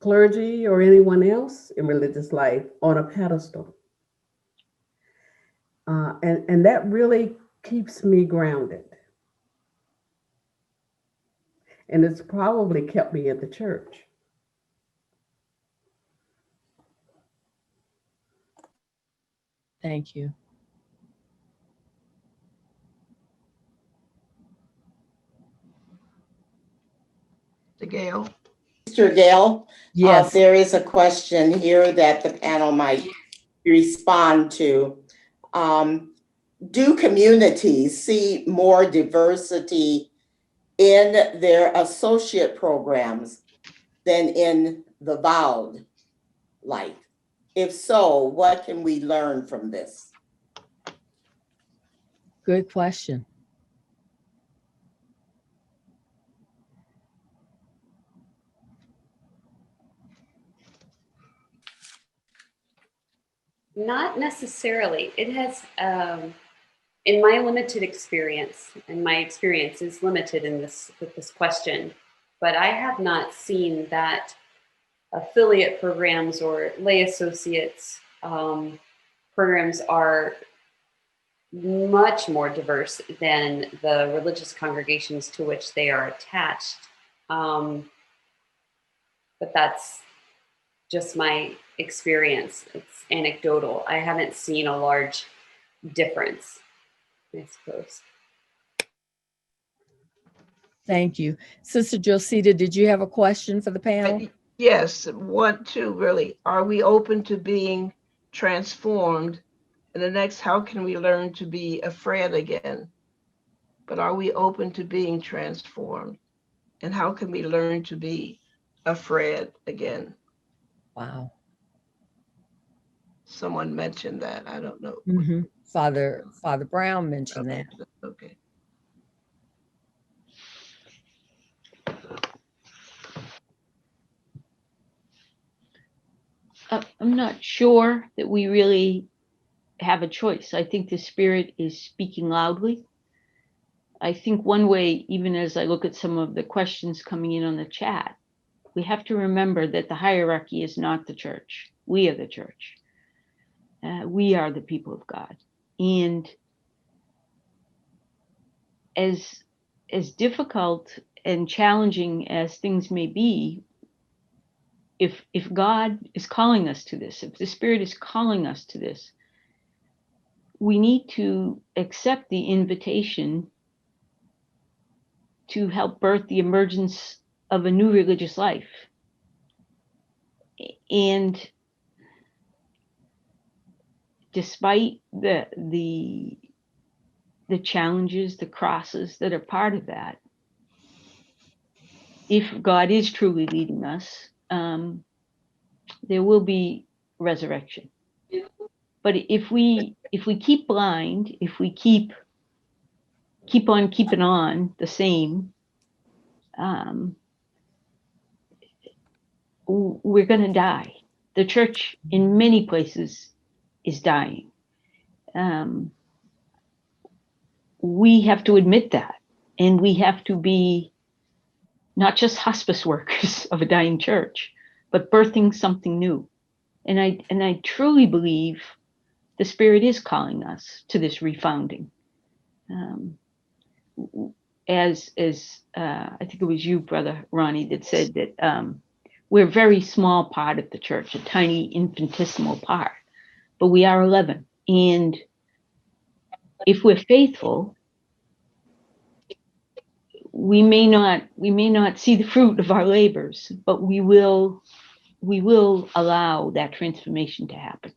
clergy or anyone else in religious life on a pedestal. And that really keeps me grounded. And it's probably kept me at the church. Thank you. Gail. Mr. Gale, Yes. there is a question here that the panel might respond to. Do communities see more diversity in their associate programs than in the vowed life? If so, what can we learn from this? Good question. Not necessarily. It has, in my limited experience, and my experience is limited in this with this question, but I have not seen that affiliate programs or lay associates programs are much more diverse than the religious congregations to which they are attached. But that's just my experience. It's anecdotal. I haven't seen a large difference, I suppose. Thank you. Sister Josita, did you have a question for the panel? Yes, one, two, really. Are we open to being transformed? And the next, how can we learn to be afraid again? But are we open to being transformed? And how can we learn to be afraid again? Wow. Someone mentioned that. I don't know. Father Brown mentioned Okay. that. Okay. I'm not sure that we really have a choice. I think the Spirit is speaking loudly. I think one way, even as I look at some of the questions coming in on the chat, we have to remember that the hierarchy is not the church. We are the church. We are the people of God. And as difficult and challenging as things may be, if God is calling us to this, if the Spirit is calling us to this, we need to accept the invitation to help birth the emergence of a new religious life. And despite the challenges, the crosses that are part of that, if God is truly leading us, there will be resurrection. But if we keep blind, if we keep on keeping on the same, we're going to die. The church in many places is dying. We have to admit that, and we have to be not just hospice workers of a dying church, but birthing something new. And I truly believe the Spirit is calling us to this refounding. As I think it was you, Brother Ronnie, that said that we're a very small part of the church, a tiny infinitesimal part, but we are 11. And if we're faithful, we may not see the fruit of our labors, but we will allow that transformation to happen.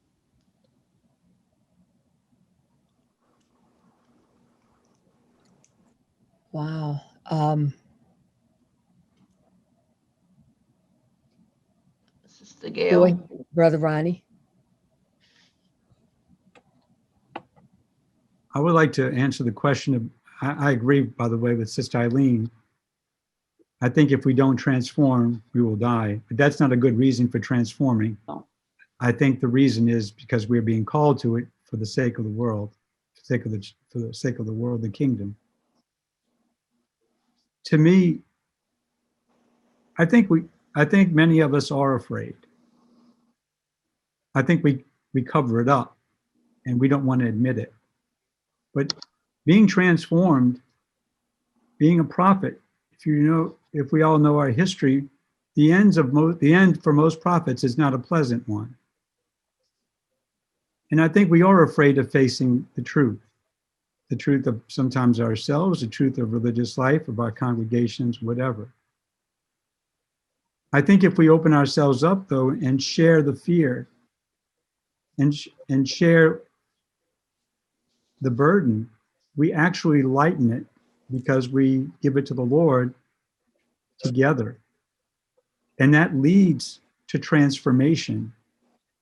Wow. Sister Gail. Brother Ronnie. I would like to answer the question of, I agree, by the way, with Sister Eileen. I think if we don't transform, we will die. But that's not a good reason for transforming. I think the reason is because we're being called to it for the sake of the world, for the sake of the world, the kingdom. To me, I think many of us are afraid. I think we cover it up and we don't want to admit it. But being transformed, being a prophet, if we all know our history, the end for most prophets is not a pleasant one. And I think we are afraid of facing the truth of sometimes ourselves, the truth of religious life, of our congregations, whatever. I think if we open ourselves up, though, and share the fear and share the burden, we actually lighten it because we give it to the Lord together. And that leads to transformation.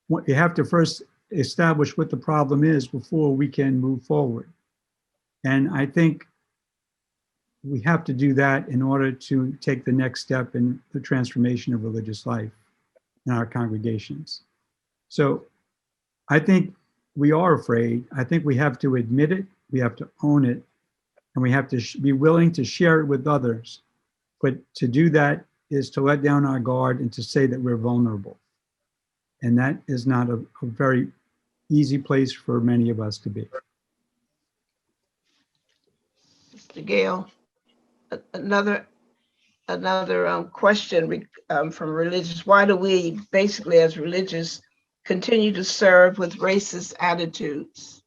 You have to first establish what the problem is before we can move forward. And I think we have to do that in order to take the next step in the transformation of religious life in our congregations. So I think we are afraid. I think we have to admit it, we have to own it, and we have to be willing to share it with others. But to do that is to let down our guard and to say that we're vulnerable. And that is not a very easy place for many of us to be. Mr. Gail, another question from religious. Why do we basically as religious continue to serve with racist attitudes?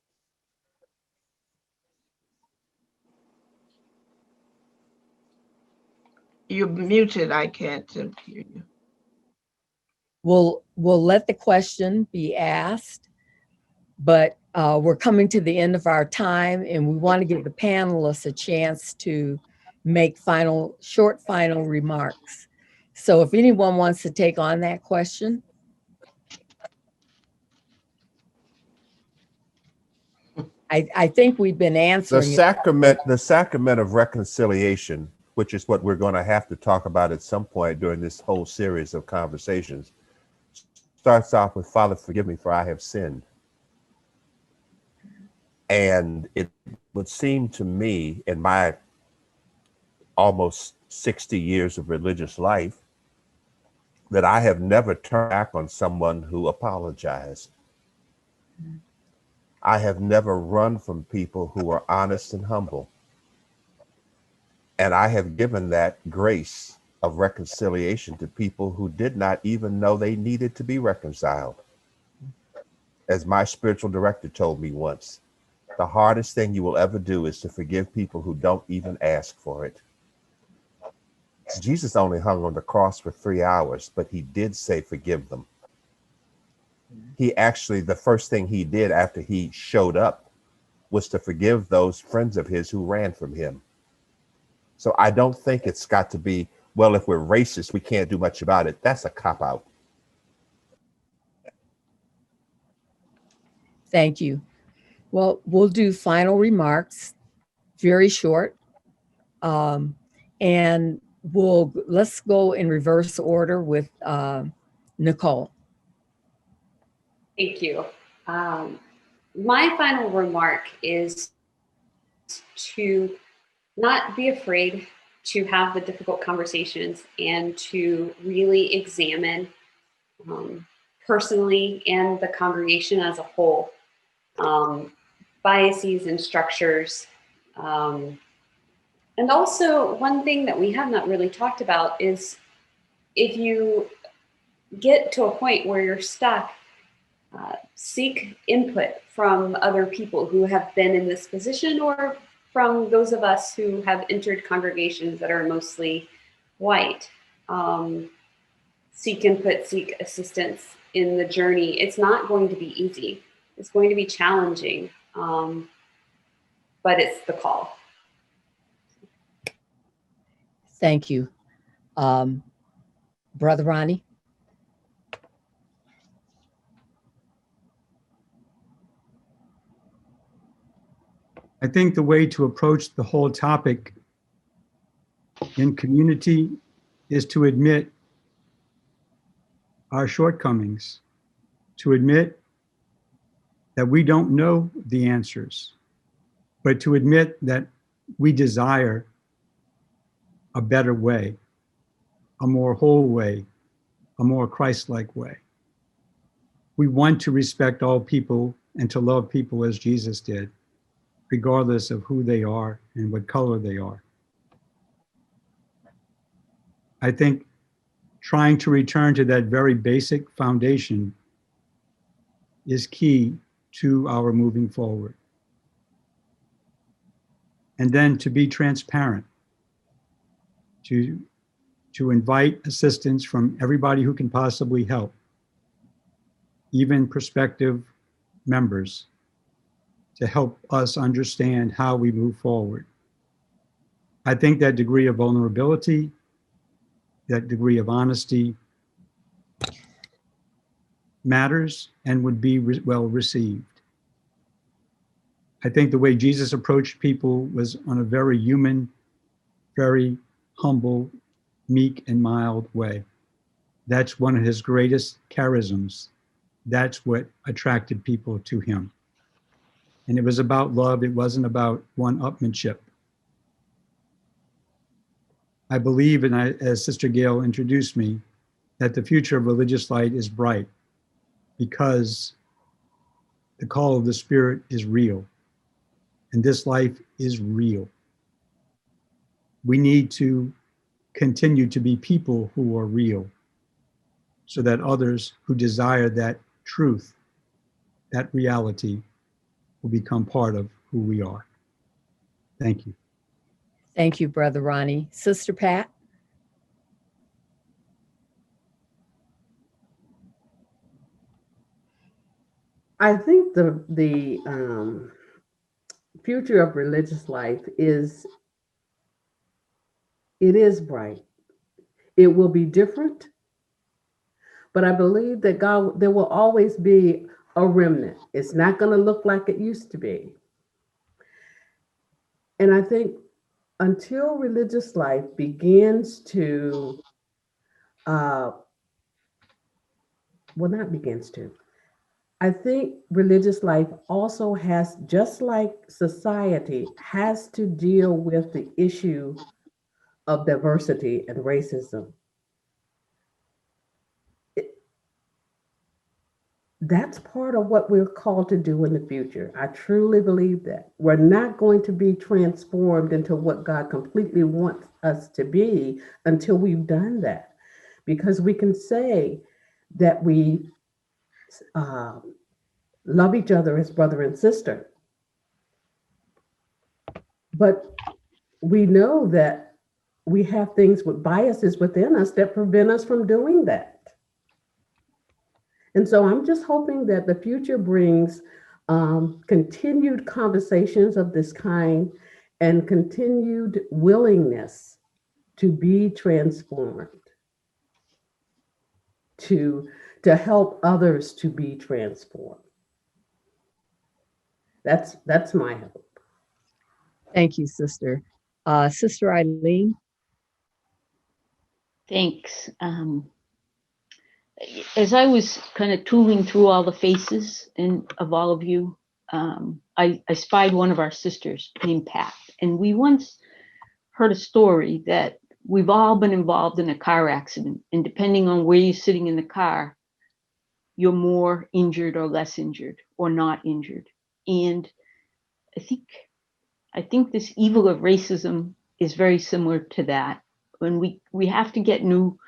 You're muted. I can't hear you. We'll let the question be asked, but we're coming to the end of our time, and we want to give the panelists a chance to make short final remarks. So if anyone wants to take on that question. I think we've been answering the sacrament of reconciliation, which is what we're going to have to talk about at some point during this whole series of conversations, starts off with, Father, forgive me, for I have sinned. And it would seem to me, in my almost 60 years of religious life, that I have never turned back on someone who apologized. I have never run from people who are honest and humble. And I have given that grace of reconciliation to people who did not even know they needed to be reconciled. As my spiritual director told me once, the hardest thing you will ever do is to forgive people who don't even ask for it. Jesus only hung on the cross for 3 hours, but he did say, forgive them. He actually, the first thing he did after he showed up was to forgive those friends of his who ran from him. So I don't think it's got to be, well, if we're racist, we can't do much about it. That's a cop-out. Thank you. Well, we'll do final remarks, very short. And let's go in reverse order with Nicole. Thank you. My final remark is to not be afraid to have the difficult conversations and to really examine personally and the congregation as a whole, biases and structures. And also, one thing that we have not really talked about is if you get to a point where you're stuck, seek input from other people who have been in this position or from those of us who have entered congregations that are mostly white. Seek input, seek assistance in the journey. It's not going to be easy. It's going to be challenging, but it's the call. Thank you. Brother Ronnie? I think the way to approach the whole topic in community is to admit our shortcomings, to admit that we don't know the answers, but to admit that we desire a better way, a more whole way, a more Christ-like way. We want to respect all people and to love people as Jesus did, regardless of who they are and what color they are. I think trying to return to that very basic foundation is key to our moving forward. And then to be transparent, to invite assistance from everybody who can possibly help, even prospective members, to help us understand how we move forward. I think that degree of vulnerability, that degree of honesty matters and would be well received. I think the way Jesus approached people was on a very human, very humble, meek and mild way. That's one of his greatest charisms. That's what attracted people to him. And it was about love. It wasn't about one-upmanship. I believe, and as Sister Gail introduced me, that the future of religious light is bright because the call of the Spirit is real. And this life is real. We need to continue to be people who are real so that others who desire that truth, that reality, will become part of who we are. Thank you. Thank you, Brother Ronnie. Sister Pat? I think the future of religious life it is bright. It will be different, but I believe that God, there will always be a remnant. It's not going to look like it used to be. And I think until religious life begins to, well, not begins to, I think religious life also has, just like society, has to deal with the issue of diversity and racism. That's part of what we're called to do in the future. I truly believe that. We're not going to be transformed into what God completely wants us to be until we've done that. Because we can say that we love each other as brother and sister, but we know that we have things with biases within us that prevent us from doing that. And so I'm just hoping that the future brings continued conversations of this kind and continued willingness to be transformed, to help others to be transformed. That's my hope. Thank you, Sister. Sister Eileen. Thanks. As I was kind of tooling through all the faces of all of you, I spied one of our sisters named Pat. And we once heard a story that we've all been involved in a car accident. And depending on where you're sitting in the car, you're more injured or less injured or not injured. And I think this evil of racism is very similar to that. When we have to get new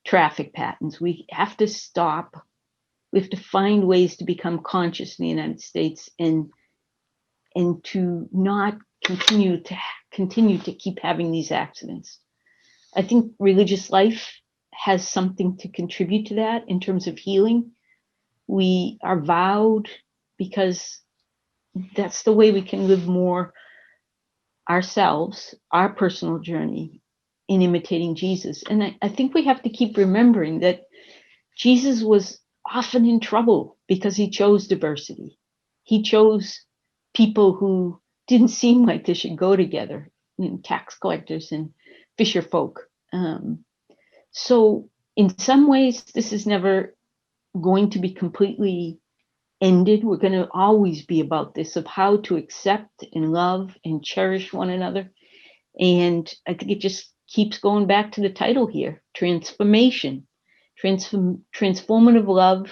traffic patterns, we have to stop. We have to find ways to become conscious in the United States and to not continue to keep having these accidents. I think religious life has something to contribute to that in terms of healing. We are vowed because that's the way we can live more ourselves, our personal journey in imitating Jesus. And I think we have to keep remembering that Jesus was often in trouble because he chose diversity. He chose people who didn't seem like they should go together, tax collectors and fisher folk. So in some ways, this is never going to be completely ended. We're going to always be about this, of how to accept and love and cherish one another. And I think it just keeps going back to the title here, transformation, transformative love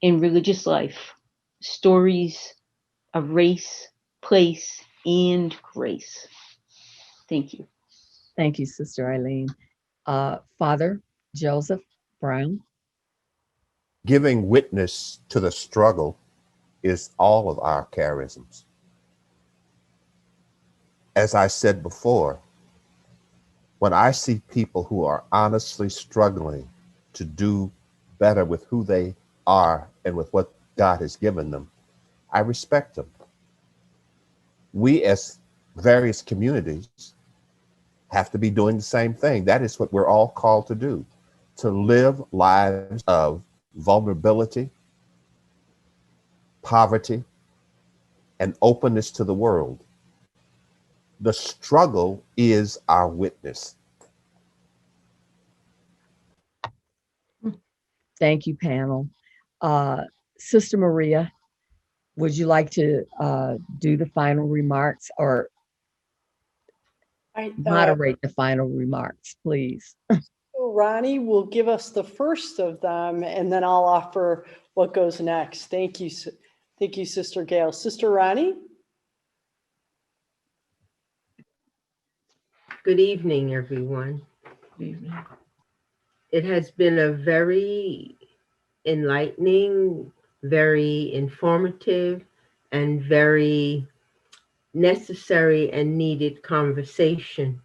in religious life, stories of race, place, and grace. Thank you. Thank you, Sister Eileen. Father Joseph Brown. Giving witness to the struggle is all of our charisms. As I said before, when I see people who are honestly struggling to do better with who they are and with what God has given them, I respect them. We as various communities have to be doing the same thing. That is what we're all called to do, to live lives of vulnerability, poverty, and openness to the world. The struggle is our witness. Thank you, panel. Sister Maria, would you like to do the final remarks or moderate the final remarks, please? Ronnie will give us the first of them, and then I'll offer what goes next. Thank you. Thank you, Sister Gail. Sister Ronnie? Good evening, everyone. Good evening. It has been a very enlightening, very informative, and very necessary and needed conversation.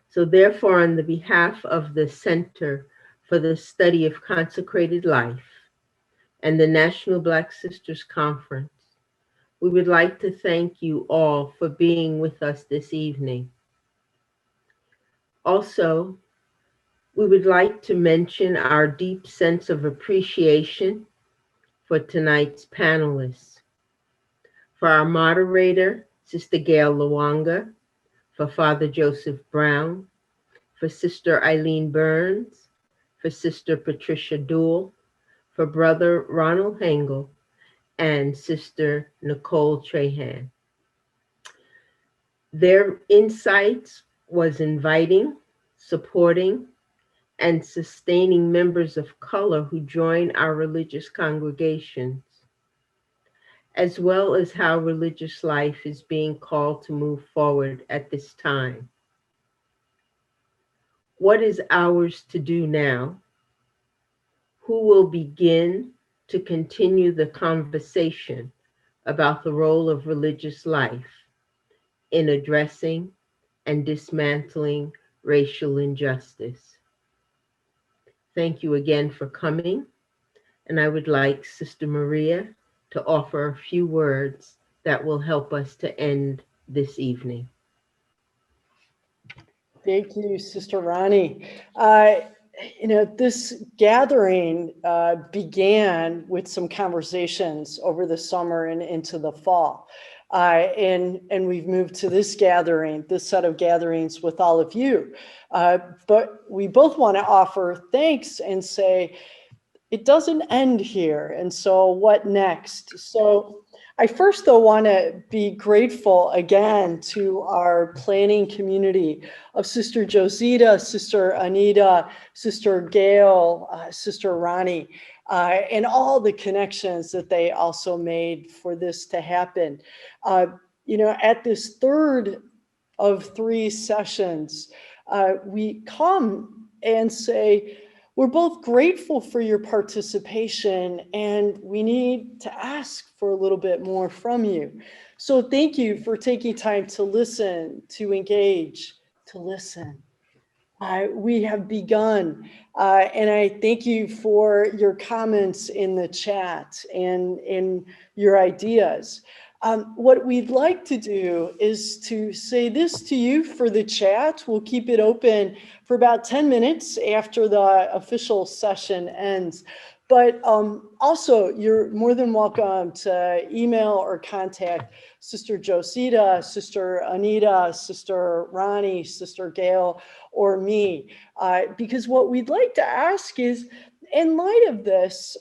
So therefore, on the behalf of the Center for the Study of Consecrated Life, and the National Black Sisters Conference. We would like to thank you all for being with us this evening. Also, we would like to mention our deep sense of appreciation for tonight's panelists. For our moderator, Sister Gail Lawanga, for Father Joseph Brown, for Sister Eileen Burns, for Sister Patricia Doole, for Brother Ronald Hengel, and Sister Nicole Trahan. Their insights was inviting, supporting, and sustaining members of color who join our religious congregations, as well as how religious life is being called to move forward at this time. What is ours to do now? Who will begin to continue the conversation about the role of religious life in addressing and dismantling racial injustice? Thank you again for coming, and I would like Sister Maria to offer a few words that will help us to end this evening. Thank you, Sister Ronnie. This gathering began with some conversations over the summer and into the fall. And we've moved to this gathering, this set of gatherings with all of you. But we both want to offer thanks and say, it doesn't end here. And so what next? So I first, though, want to be grateful again to our planning community of Sister Josita, Sister Anita, Sister Gail, Sister Ronnie, and all the connections that they also made for this to happen. At this third of 3 sessions, we come and say, we're both grateful for your participation, and we need to ask for a little bit more from you. So thank you for taking time to listen, to engage, to listen. We have begun, and I thank you for your comments in the chat and in your ideas. What we'd like to do is to say this to you for the chat. We'll keep it open for about 10 minutes after the official session ends. But also, you're more than welcome to email or contact Sister Josita, Sister Anita, Sister Ronnie, Sister Gail, or me. Because what we'd like to ask is, in light of this,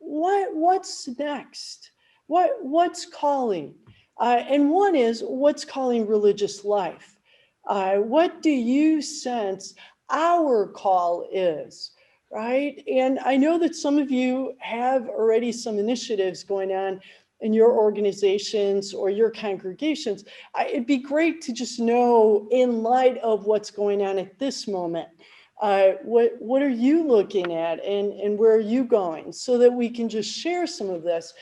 what's next? What's calling? And one is, what's calling religious life? What do you sense our call is, right? And I know that some of you have already some initiatives going on in your organizations or your congregations. It'd be great to just know, in light of what's going on at this moment, what are you looking at, and where are you going, so that we can just share some of this.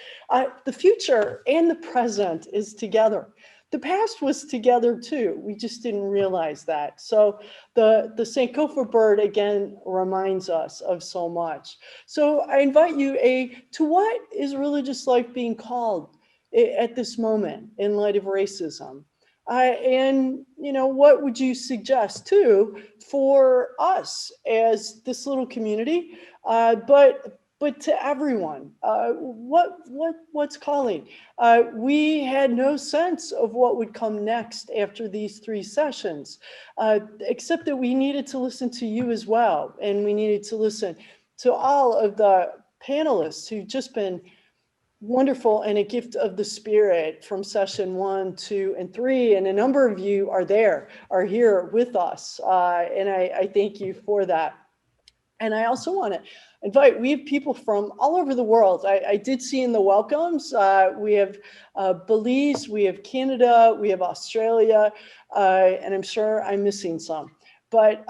The future and the present is together. The past was together too. We just didn't realize that. So the Sankofa bird again reminds us of so much. So I invite you, to what is religious life being called at this moment in light of racism? And what would you suggest too for us as this little community, but to everyone? What's calling? We had no sense of what would come next after these 3 sessions, except that we needed to listen to you as well, and we needed to listen to all of the panelists who've just been wonderful and a gift of the Spirit from session 1, 2, and 3. And a number of you are here with us. And I thank you for that. And I also want to invite, we have people from all over the world. I did see in the welcomes, we have Belize, we have Canada, we have Australia, and I'm sure I'm missing some. But,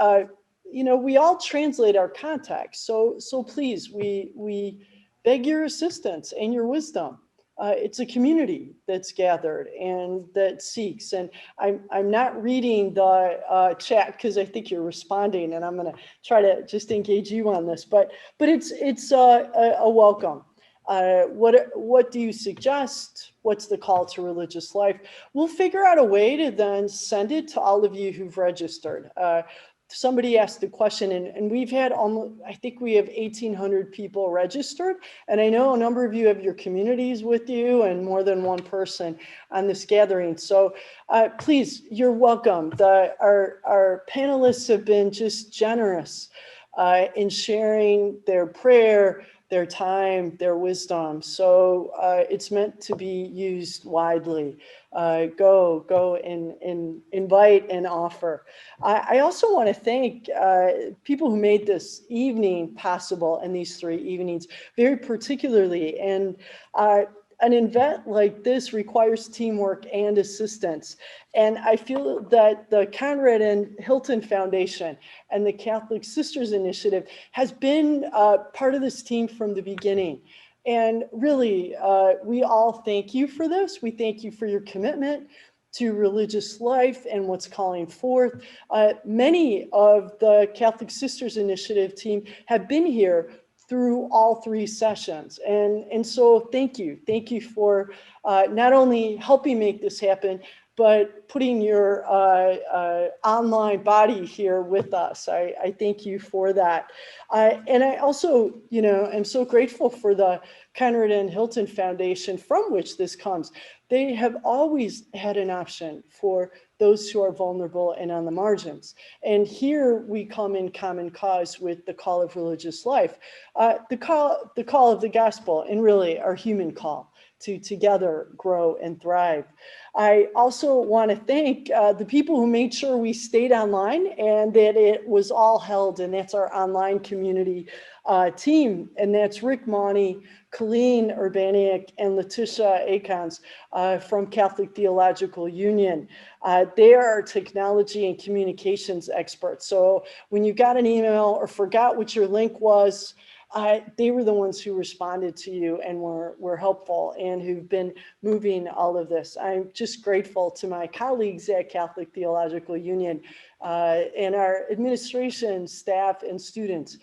we all translate our context. So please, we beg your assistance and your wisdom It's a community that's gathered and that seeks. And I'm not reading the chat because I think you're responding, and I'm going to try to just engage you on this. But it's a welcome. What do you suggest? What's the call to religious life? We'll figure out a way to then send it to all of you who've registered. Somebody asked the question, and we've had almost, I think we have 1,800 people registered. And I know a number of you have your communities with you and more than one person on this gathering. So please, you're welcome. Our panelists have been just generous in sharing their prayer, their time, their wisdom. So it's meant to be used widely. Go and invite and offer. I also want to thank people who made this evening possible and these 3 evenings very particularly. And an event like this requires teamwork and assistance. And I feel that the Conrad and Hilton Foundation and the Catholic Sisters Initiative has been part of this team from the beginning. And really, we all thank you for this. We thank you for your commitment to religious life and what's calling forth. Many of the Catholic Sisters Initiative team have been here through all 3 sessions. And so thank you. Thank you for not only helping make this happen, but putting your online body here with us. I thank you for that. And I also, am so grateful for the Conrad and Hilton Foundation from which this comes. They have always had an option for those who are vulnerable and on the margins. And here we come in common cause with the call of religious life, the call of the gospel, and really our human call to together grow and thrive. I also want to thank the people who made sure we stayed online and that it was all held, and that's our online community team, and that's Rick Mauney, Colleen Urbaniak, and Letitia Akons from Catholic Theological Union. They are our technology and communications experts. So when you got an email or forgot what your link was, they were the ones who responded to you and were helpful and who've been moving all of this. I'm just grateful to my colleagues at Catholic Theological Union and our administration, staff, and students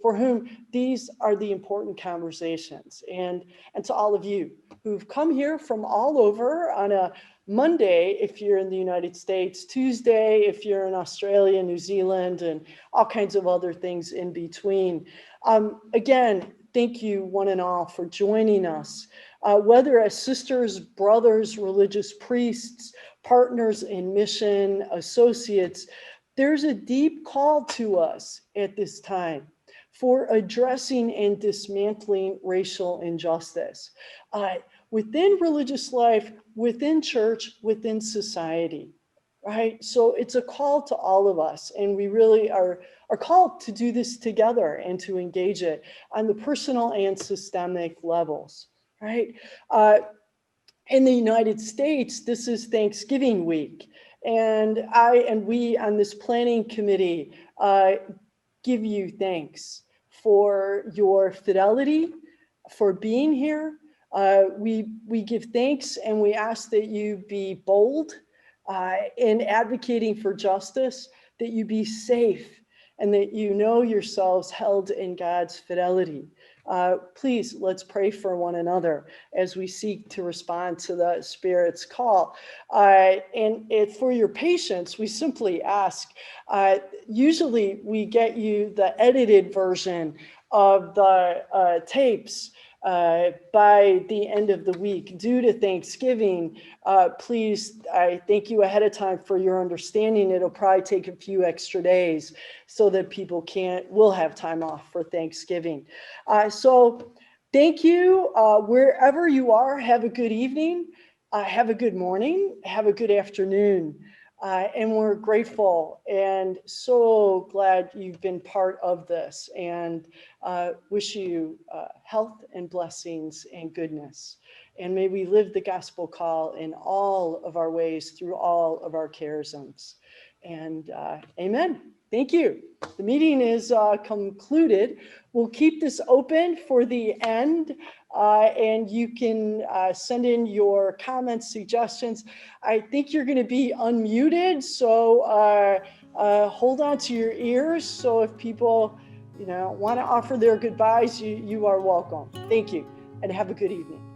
for whom these are the important conversations, and to all of you who've come here from all over on a Monday if you're in the United States, Tuesday if you're in Australia, New Zealand, and all kinds of other things in between. Again, thank you one and all for joining us, whether as sisters, brothers, religious priests, partners in mission, associates. There's a deep call to us at this time for addressing and dismantling racial injustice within religious life, within church, within society, right? So it's a call to all of us, and we really are called to do this together and to engage it on the personal and systemic levels, right? In the United States, this is Thanksgiving week, and we on this planning committee give you thanks for your fidelity, for being here. We give thanks, and we ask that you be bold in advocating for justice, that you be safe, and that you know yourselves held in God's fidelity. Please, let's pray for one another as we seek to respond to the Spirit's call. And for your patience, we simply ask, usually we get you the edited version of the tapes by the end of the week. Due to Thanksgiving, please, I thank you ahead of time for your understanding. It'll probably take a few extra days so that people will have time off for Thanksgiving. So thank you. Wherever you are, have a good evening, have a good morning, have a good afternoon. And we're grateful and so glad you've been part of this, and wish you health and blessings and goodness. and may we live the gospel call in all of our ways through all of our charisms. And amen. Thank you. The meeting is concluded. We'll keep this open for the end, and you can send in your comments, suggestions. I think you're going to be unmuted, so hold on to your ears. So if people, want to offer their goodbyes, you are welcome. Thank you, and have a good evening.